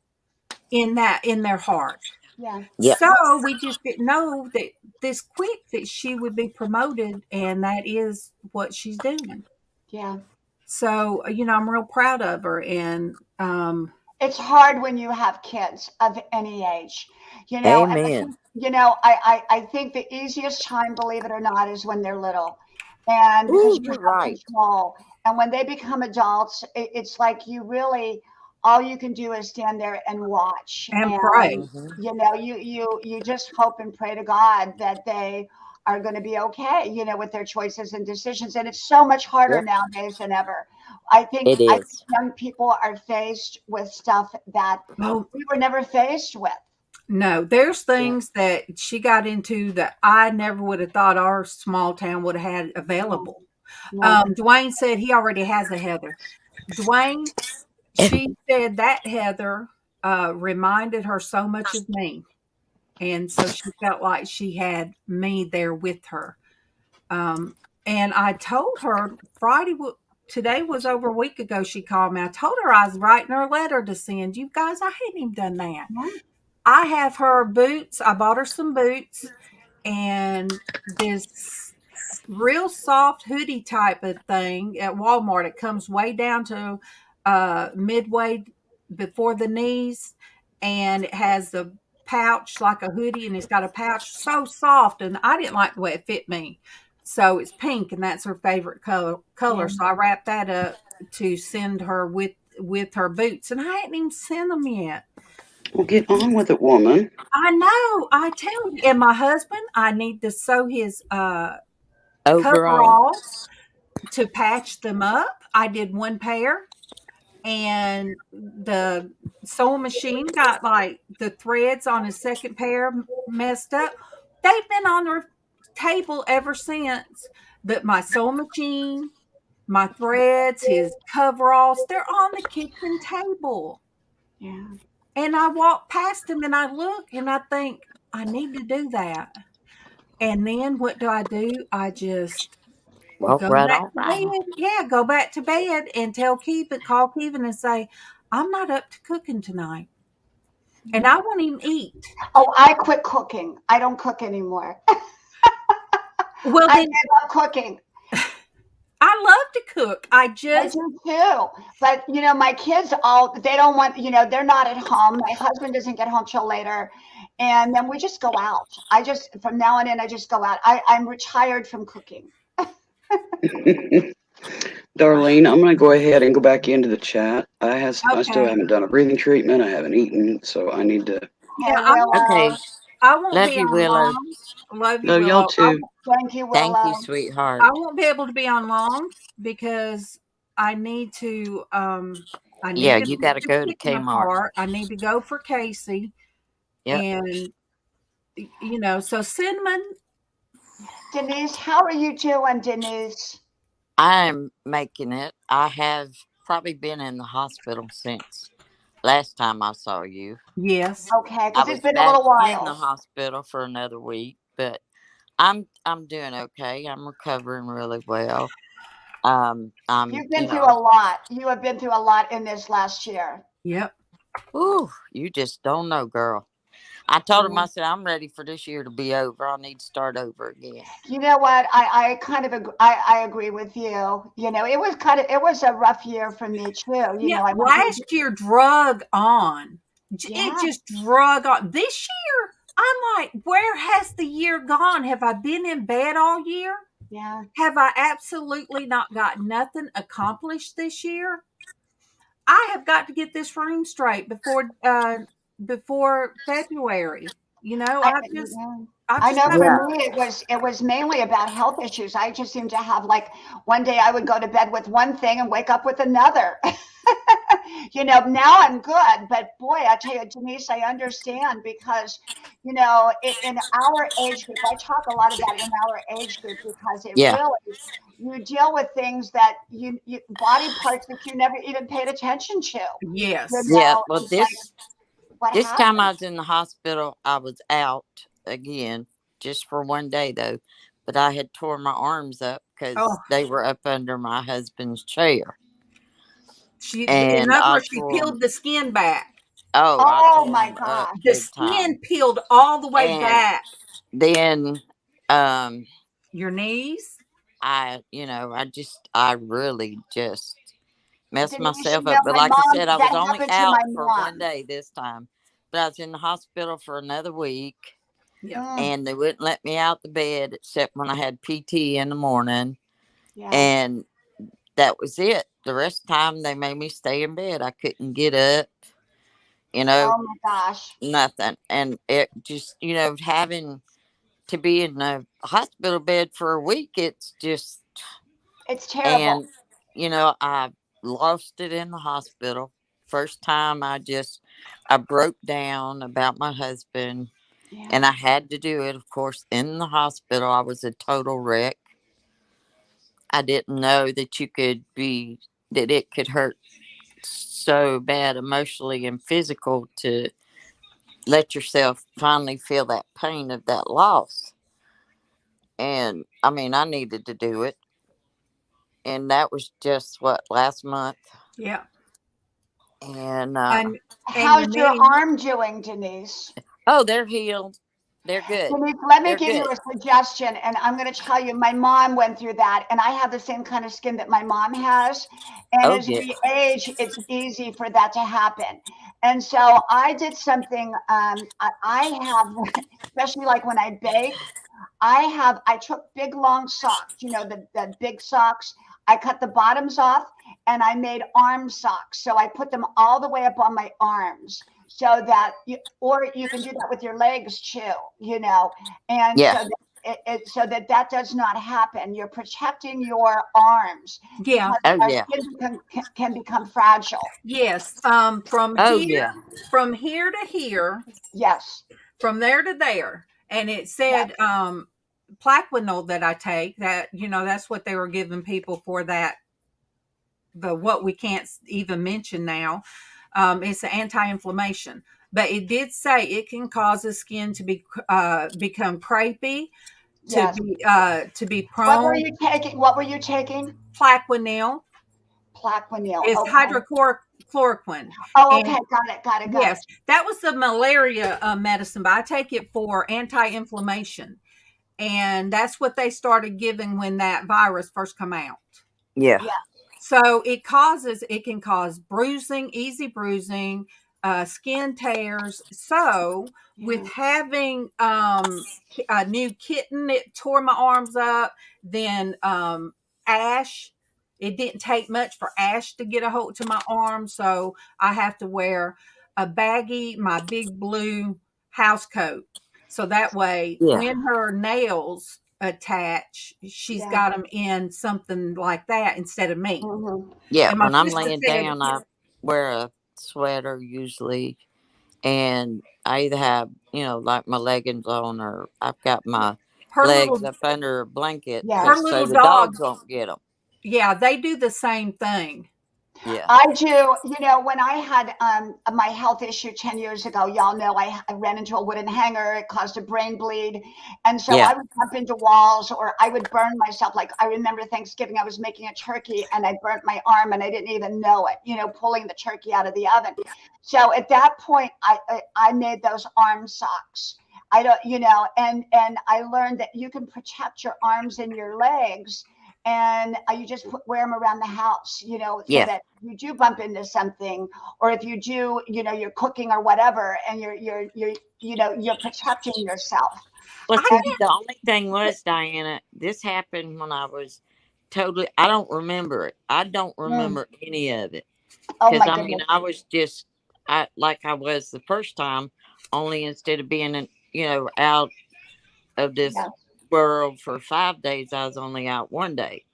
in their heart. Yeah. Yep. So we just didn't know that this quick that she would be promoted, and that is what she's doing. Yeah. So, I'm real proud of her. And it's hard when you have kids of any age, Amen. I think the easiest time, believe it or not, is when they're little, and because Ooh, you you're have right. control. And when they become adults, it's like all you can do is stand there and watch, and and pray. you just hope and pray to God that they are going to be okay, with their choices and decisions. And it's so much harder Yep. nowadays than ever. I think It is. young people are faced with stuff that Oh, we were never faced with. no, there's things that she got into that I never would have thought our small town would have had available. No. Dwayne said he already has a Heather. Dwayne, she said that Heather reminded her so much of me. And so she felt like she had me there with her. And I told her today was over a week ago. She called me. I told her I was writing her a letter to send. You guys, I hadn't even done that. Yeah. I have her boots. I bought her some boots and this real soft hoodie type of thing at Walmart. It comes way down to midway before the knees, and it has the pouch like a hoodie, and it's got a pouch so soft, and I didn't like the way it fit me. So it's pink, and that's her favorite color. Yeah. So I wrapped that up to send her with her boots, and I hadn't even sent them yet. Well, get on with it, woman. I know. I tell you. And my husband, I need to sew his Overall. coveralls to patch them up. I did one pair, and the sewing machine got like the threads on his second pair messed up. They've been on their table ever since. But my sewing machine, my threads, his coveralls, they're on the kitchen table. Yeah. And I walk past him and I look and I think, I need to do that. And then what do? I just Walk go right back on to by. bed. Yeah, go back to bed and call Kevin and say, I'm not up to cooking tonight. And I won't even eat. Oh, I quit cooking. I don't cook anymore. Well, I then gave up cooking. I love to cook. I I just, do too. But my kids they don't want, they're not at home. My husband doesn't get home till later. And then we just go out. From now on in, I just go out. I'm retired from cooking. Darlene, I'm going to go ahead and go back into the chat. I still Okay. haven't done a breathing treatment. I haven't eaten, so I need to. Yeah, Okay. I won't Love be you, on Willow. long. Love you, Love y'all Willow. too. Thank you, Thank Willow. you, sweetheart. I won't be able to be on long because I need to. Yeah, to you pick got to the go to chicken Kmart. apart. I need to go for Casey, Yep. and so Cinnamon. Denise, how are you doing, Denise? I'm making it. I have probably been in the hospital since last time I saw you. Yes. Okay, I because was it's been a back little in the while. hospital for another week, but I'm doing okay. I'm recovering really well. You've been through a lot. You have been through a lot in this last year. Yep. Ooh, you just don't know, girl. I told him, I said, I'm ready for this year to be over. I need to start over again. You know what? I kind of I agree with you. It was a rough year for me too. Last year drug on. Yeah. It just drug on. This year, I'm like, where has the year gone? Have I been in bed all year? Yeah. Have I absolutely not got nothing accomplished this year? I have got to get this room straight before February. I know have for me it was mainly about health issues. I just seem to have like one day I would go to bed with one thing and wake up with another. Now I'm good, but boy, I tell you, Denise, I understand because, in our age group, I talk a lot about in our age group because it really, you deal with things that you body parts that you never even paid attention to. Yes. Yeah. Well, this happened? time I was in the hospital, I was out again just for one day though, but I had tore my arms up because they were up under my husband's chair. In other words, she peeled the skin back. Oh my gosh. The skin peeled all the way back. Then your knees? I really just messed myself up. But my like I said, I was that only happened to out my for mom. one day this time. But I was in the hospital for another week. Yeah. And they wouldn't let me out the bed except when I had PT in the morning. Yeah. And that was it. The rest of the time they made me stay in bed. I couldn't get up. Oh my gosh. Nothing. And it just, having to be in a hospital bed for a week, it's terrible. And I lost it in the hospital. First time I broke down about my husband. Yeah. And I had to do it, of course, in the hospital. I was a total wreck. I didn't know that that it could hurt so bad emotionally and physical to let yourself finally feel that pain of that loss. And I mean, I needed to do it. And that was just last month. Yeah. And how's your arm doing, Denise? Oh, they're healed. They're good. Denise, let me give you a suggestion, and I'm going to tell you, my mom went through that, and I have the same kind of skin that my mom has. And as we age, it's easy for that to happen. And so I did something. I have, especially like when I bake, I took big long socks, the big socks. I cut the bottoms off and I made arm socks. So I put them all the way up on my arms so that or you can do that with your legs too, and so that does not happen. You're protecting your arms. Yeah. Skin can become fragile. Yes. From here to here. Yes. From there to there. And it said, Plaquenil that I take, that that's what they were giving people for that, what we can't even mention now. It's an anti-inflammation, but it did say it can cause the skin to become crepey, to be prone. What were you taking? Plaquenil. It's hydrochloroquine. Oh, okay, got it. Yes, that was the malaria medicine, but I take it for anti-inflammation. And that's what they started giving when that virus first come out. Yeah. So it can cause bruising, easy bruising, skin tears. So with having a new kitten, it tore my arms up. Then ash It didn't take much for Ash to get a hold to my arm, so I have to wear a baggie, my big blue house coat. So that way, Yeah. when her nails attach, she's Yeah. got them in something like that instead of me. Mhm. Yeah. And my When I'm sister laying said, down, I wear a sweater usually, and I either have, like my leggings on, or I've got my her legs little up under a blanket, Yeah. her so little the dog, dogs won't get them. yeah, they do the same thing. Yeah. I do. When I had my health issue 10 years ago, y'all know I ran into a wooden hanger. It caused a brain bleed. And so Yeah. I would jump into walls, or I would burn myself. Like, I remember Thanksgiving, I was making a turkey and I burnt my arm and I didn't even know it, pulling the turkey out of the oven. So at that point, I made those arm socks. I don't, and I learned that you can protect your arms and your legs, and you just wear them around the house, so Yeah. that you do bump into something, or if you do, you're cooking or whatever, and you're protecting yourself. Well, I see, can't. the only thing was, Diana, this happened when I was I don't remember it. I don't remember any of it. Oh Because, my goodness. I was just, like I was the first time, only instead of being, out of this Yeah. world for 5 days, I was only out one day.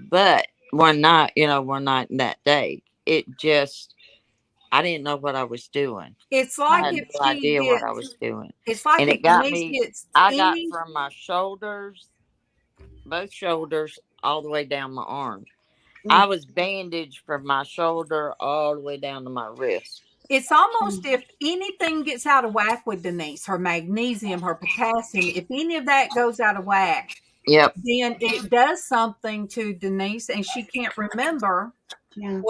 But one night in that day, I didn't know what I was doing. It's I like had if no she idea what I gets. was doing. It's like And if it got Denise me, gets I got any. from my shoulders, both shoulders, all the way down my arms. I was bandaged from my shoulder all the way down to my wrist. It's almost if anything gets out of whack with Denise, her magnesium, her potassium, if any of that goes out of whack, Yep. then it does something to Denise, and she can't remember Yeah.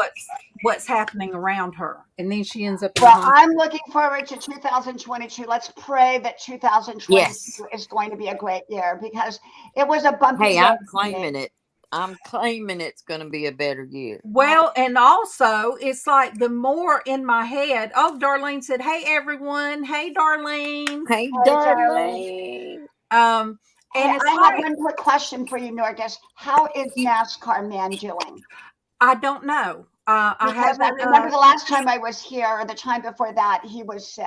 what's happening around her, and then she ends up in the Well, hospital. I'm looking forward to 2022. Let's pray that 2022 Yes. is going to be a great year, because it was a bumpy Hey, road I'm for me. claiming it. I'm claiming it's going to be a better year. Well, and also it's like the more in my head. Oh, Darlene said, "Hey, everyone! Hey, Darlene." Hey, Hey, darling. darling. And Hey, it's I have like one quick question for you, Norgus. How is NASCAR man doing? I don't know. I Because I haven't. remember the last time I was here, or the time before that, he was sick.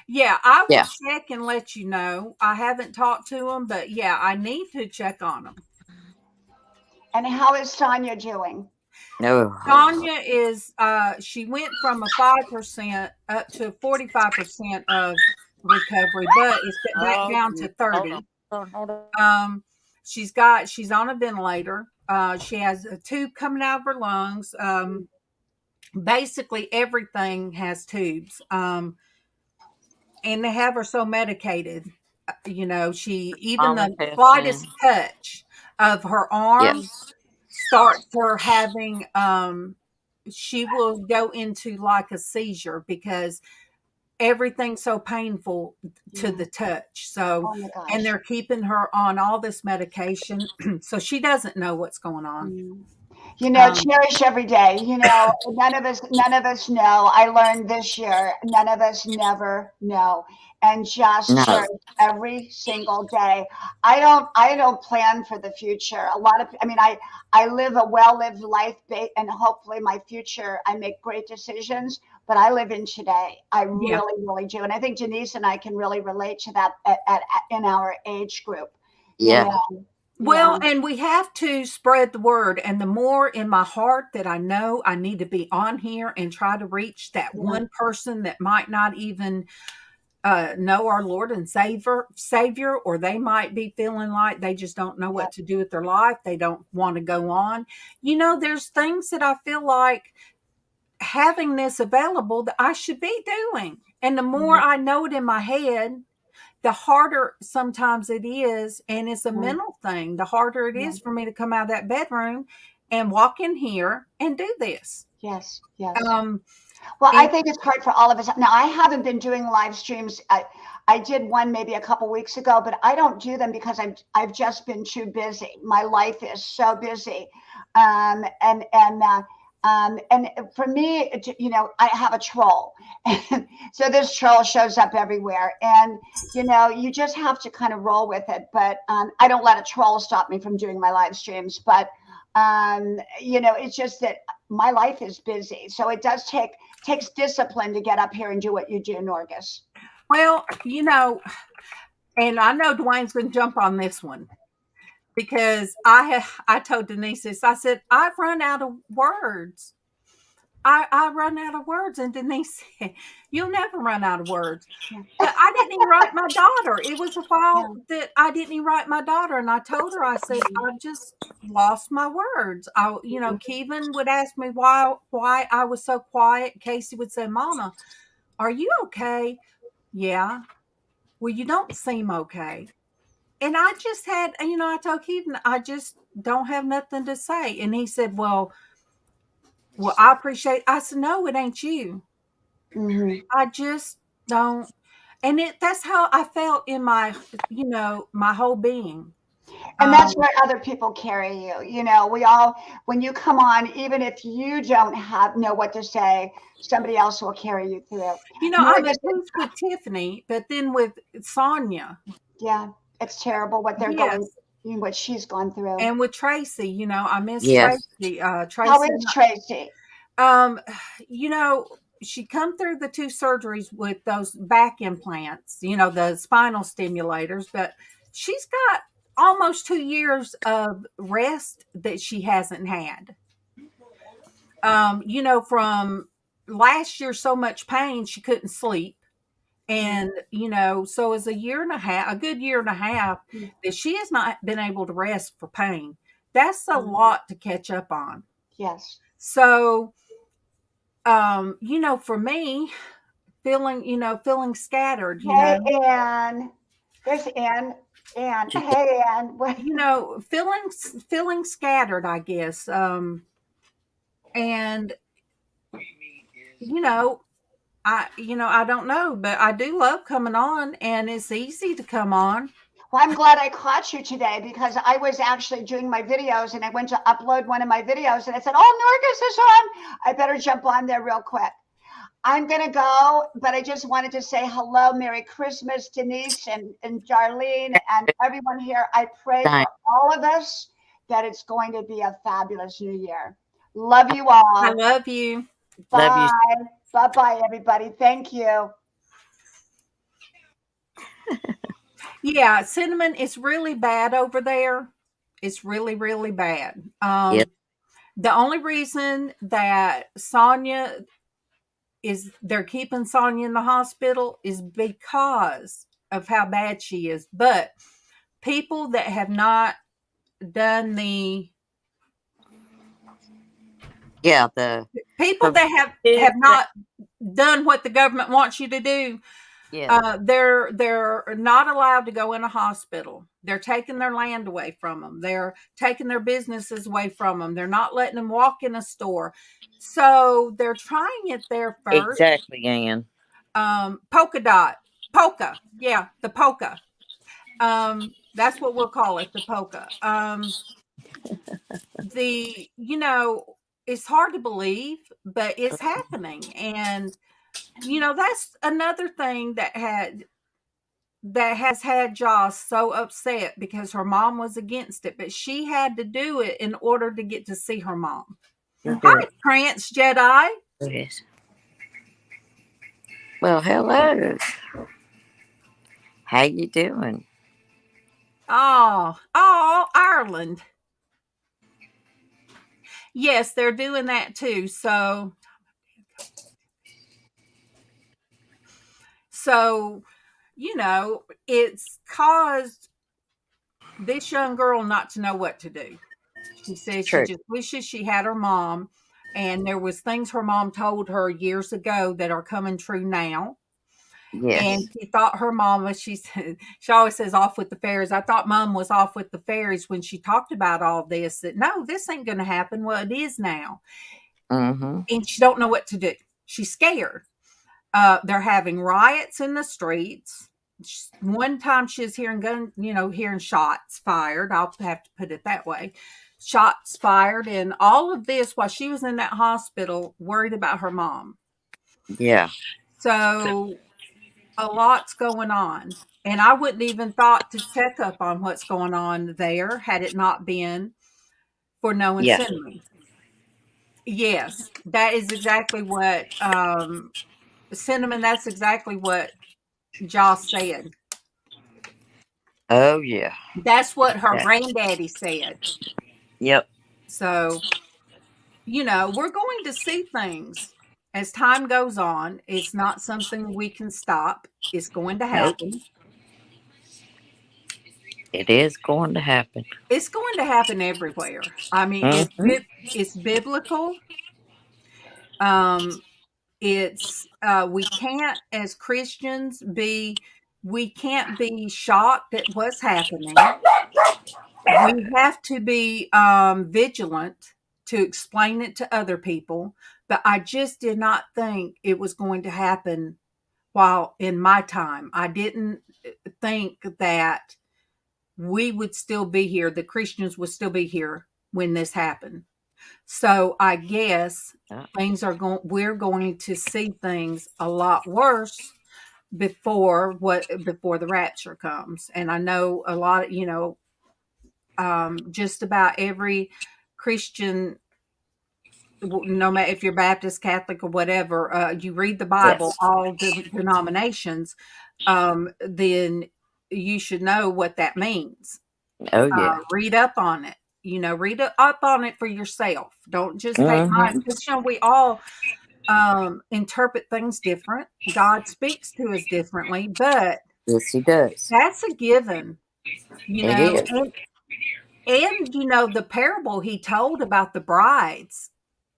Yeah, I will Yeah. check and let you know. I haven't talked to him, but yeah, I need to check on him. And how is Sonia doing? No. Tanya is she went from a 5% up to 45% of recovery, but it's back down to 30. Hold on. She's on a ventilator. She has a tube coming out of her lungs. Basically everything has tubes. And they have her so medicated. She even Mama the passed slightest in. touch of her arm Yes. starts her having she will go into like a seizure because everything's so painful to the touch. So, Oh my gosh. and they're keeping her on all this medication, so she doesn't know what's going on. Cherish every day. None of us know. I learned this year, none of us never know. And just No. cherish every single day. I don't plan for the future. I live a well-lived life, and hopefully my future, I make great decisions, but I live in today. I Yeah. really, really do. And I think Denise and I can really relate to that in our age group. Yeah. Well, and we have to spread the word. And the more in my heart that I know I need to be on here and try to reach that one person that might not even know our Lord and Savior, or they might be feeling like they just don't know what to do with their life. They don't want to go on. There's things that I feel like having this available that I should be doing. And the more I know it in my head, the harder sometimes it is, and it's a mental thing, the harder it is for me to come out of that bedroom and walk in here and do this. Yes. Well, I think it's hard for all of us. Now, I haven't been doing live streams. I did one maybe a couple weeks ago, but I don't do them because I've just been too busy. My life is so busy, and for me, I have a troll, and so this troll shows up everywhere, and you just have to kind of roll with it. But I don't let a troll stop me from doing my live streams. But You know, it's just that my life is busy. So it takes discipline to get up here and do what you do, Norgus. Well, you know, and I know Dwayne's going to jump on this one because I told Denise this. I said, I've run out of words. I run out of words. And Denise said, you'll never run out of words. Yeah. But I didn't even write my daughter. It was a while Yeah. that I didn't even write my daughter. And I told her, I said, I've just lost my words. You know, Kevin would ask me why I was so quiet. Casey would say, Mama, are you okay? Yeah. Well, you don't seem okay. And I just had, you know, I told Kevin, I just don't have nothing to say. And he said, well, I appreciate, I said, no, it ain't you. Mm-hmm. I just don't. And that's how I felt in my, you know, my whole being. And that's where other people carry you. You know, we all, when you come on, even if you don't know what to say, somebody else will carry you through. You know, I'm at peace with Tiffany, but then with Sonia. Yeah, it's terrible what they're going, what she's gone through. And with Traci, you know, I miss Yes. Traci. How is Traci? You know, she come through the 2 surgeries with those back implants, you know, the spinal stimulators, but she's got almost 2 years of rest that she hasn't had. You know, from last year, so much pain, she couldn't sleep. And, you know, so it's a good year and a half that she has not been able to rest for pain. That's a lot to catch up on. Yes. So, you know, for me, feeling scattered, you know. Hey, Ann. There's Ann. Ann. Hey, Ann. You know, feeling scattered, I guess. And, you know, I don't know, but I do love coming on, and it's easy to come on. Well, I'm glad I caught you today because I was actually doing my videos and I went to upload one of my videos and I said, oh, Norgus is on. I better jump on there real quick. I'm going to go, but I just wanted to say hello, Merry Christmas, Denise and Darlene and everyone here. I pray for all of us that it's going to be a fabulous new year. Love you all. I love you. Bye. Love you. Bye-bye, everybody. Thank you. Yeah, Cinnamon, it's really bad over there. It's really, really bad. Yep. The only reason that they're keeping Sonia in the hospital is because of how bad she is. But people that have not done the people that have not done what the government wants you to do, they're not allowed to go in a hospital. They're taking their land away from them. They're taking their businesses away from them. They're not letting them walk in a store. So they're trying it there first. Exactly, Ann. Polka. Yeah, the polka. That's what we'll call it, the polka. You know, it's hard to believe, but it's happening. And, you know, that's another thing that has had Joss so upset because her mom was against it, but she had to do it in order to get to see her mom. Hi, Trance Jedi. Yes. Well, hello. How you doing? Oh, Ireland. Yes, they're doing that too. So, you know, it's caused this young girl not to know what to do. She says she just wishes she had her mom, and there was things her mom told her years ago that are coming true now. Yes. And she thought her mama, she always says off with the fairies. I thought mom was off with the fairies when she talked about all this, that no, this ain't going to happen. Well, it is now. Mm-hmm. And she don't know what to do. She's scared. They're having riots in the streets. One time she was hearing shots fired. I'll have to put it that way. Shots fired, and all of this while she was in that hospital, worried about her mom. Yeah. So a lot's going on, and I wouldn't even thought to check up on what's going on there had it not been for knowing Yeah. cinnamon. Yes, that is exactly what cinnamon. That's exactly what Joss said. Oh yeah. That's what her Yeah. granddaddy said. Yep. So, we're going to see things as time goes on. It's not something we can stop. It's going to Nope. happen. It is going to happen. It's going to happen everywhere. I mean, Mm-hmm. it's biblical. It's we can't, as Christians, we can't be shocked at what's happening. We have to be vigilant to explain it to other people. But I just did not think it was going to happen while in my time. I didn't think that we would still be here, the Christians would still be here when this happened. So I guess we're going to see things a lot worse before the rapture comes. And I know a lot of, just about every Christian, no matter if you're Baptist, Catholic, or whatever, you read the Bible, Yes. all denominations, then you should know what that means. Oh yeah. Read up on it. Read up on it for yourself. Don't just take mine, Mm-hmm. because we all interpret things different. God speaks to us differently, but Yes, he does. that's a given. It is. And the parable he told about the brides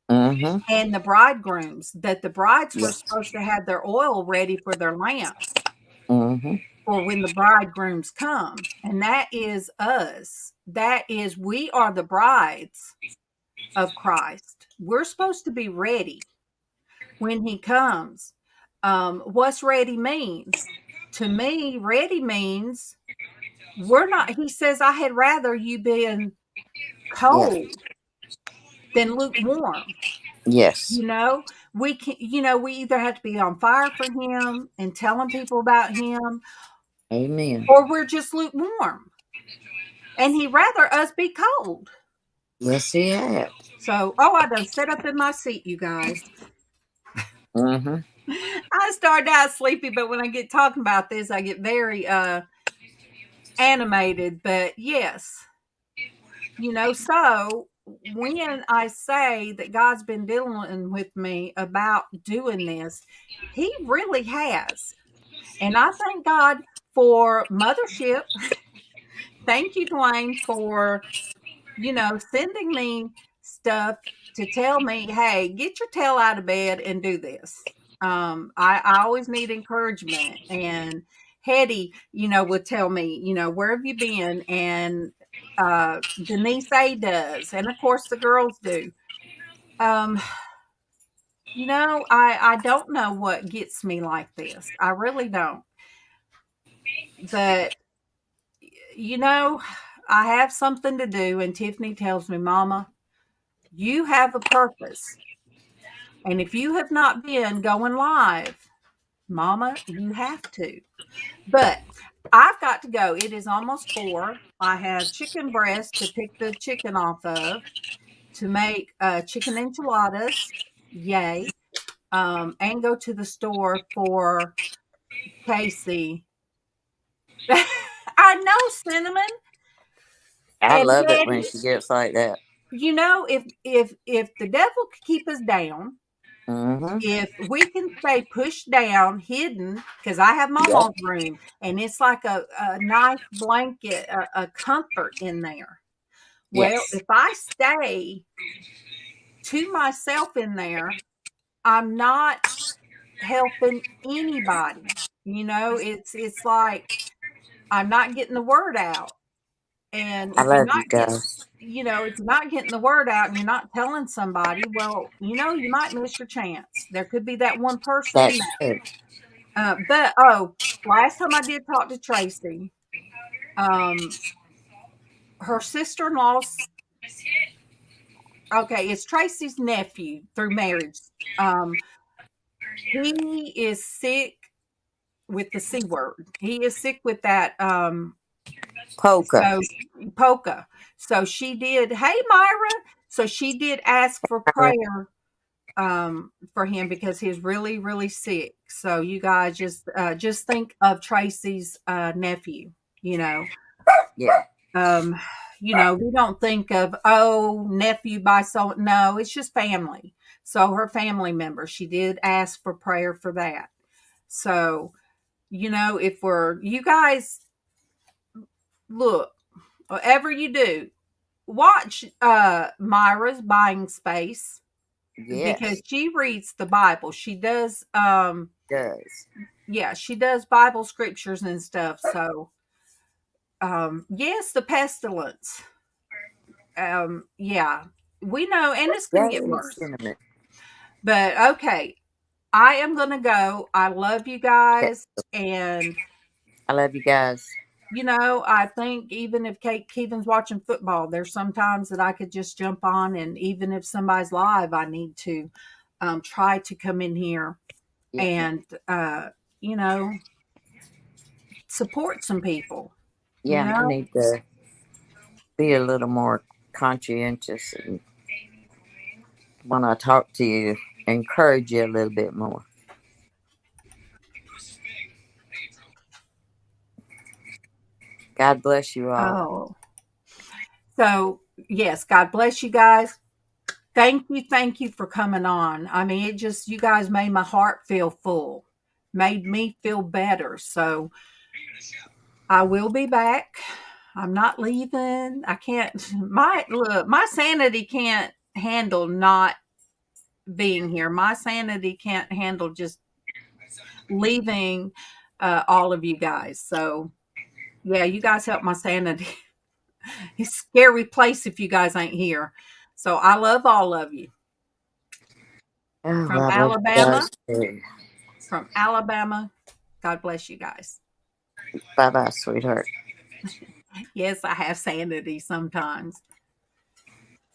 Mm-hmm. and the bridegrooms, that the brides were Yes. supposed to have their oil ready for their lamps Mm-hmm. for when the bridegrooms come. And that is us. We are the brides of Christ. We're supposed to be ready when he comes. What's ready means? To me, ready means we're not, he says, I had rather you been cold than lukewarm. Yes. We can, we either have to be on fire for him and telling people about him, Amen. or we're just lukewarm. And he'd rather us be cold. Yes, he has. So, I done set up in my seat, you guys. Mm-hmm. I started out sleepy, but when I get talking about this, I get very animated. But yes, so when I say that God's been dealing with me about doing this, he really has. And I thank God for mothership. Thank you, Dwayne, for, sending me stuff to tell me, hey, get your tail out of bed and do this. I always need encouragement. And Hetty, would tell me, where have you been? And Denise A does. And of course the girls do. I don't know what gets me like this. I really don't. But, I have something to do. And Tiffany tells me, Mama, you have a purpose. And if you have not been going live, Mama, you have to. But I've got to go. It is almost 4. I have chicken breast to pick the chicken off of, to make chicken enchiladas. Yay. And go to the store for Casey. I know, Cinnamon. I And love it when Hetty, she gets like that. if the devil could keep us down, Mm-hmm. if we can stay pushed down, hidden, because I have MawMaw's room, and it's like a nice blanket, a comfort in there. Well, Yes. if I stay to myself in there, I'm not helping anybody. It's like I'm not getting the word out. And I if you're love not you guys. if you're not getting the word out and you're not telling somebody, well, you might miss your chance. There could be that one person. That's true. But last time I did talk to Traci, her sister-in-law's, okay, it's Tracy's nephew through marriage. He is sick with the C word. He is sick with that Polka. So Polka. So she did. Hey, Myra. So she did ask for prayer for him because he's really, really sick. So you guys just think of Traci's nephew. You know, Yeah. we don't think of nephew by so no, it's just family. So her family member, she did ask for prayer for that. So if you guys look, whatever you do, watch Myra's Buying Space because Yes. she reads the Bible. She does Does. yeah, she does Bible scriptures and stuff. So yes, the pestilence. Yeah. We know, and it's gonna get Yay, worse. cinnamon. But okay, I am gonna go. I love you guys, and I love you guys. I think even if Kate Keevan's watching football, there's sometimes that I could just jump on, and even if somebody's live, I need to try to come in here Yeah. and support some people. Yeah, I need to be a little more conscientious, and when I talk to you, encourage you a little bit more. God bless you all. Oh, so yes, God bless you guys. Thank you for coming on. I mean, you guys made my heart feel full, made me feel better. So I will be back. I'm not leaving. I can't. My sanity can't handle not being here. My sanity can't handle just leaving all of you guys. So yeah, you guys help my sanity. It's a scary place if you guys ain't here. So I love all of you. Oh, From I love you Alabama. guys too. From Alabama. God bless you guys. Bye bye, sweetheart. Yes, I have sanity sometimes.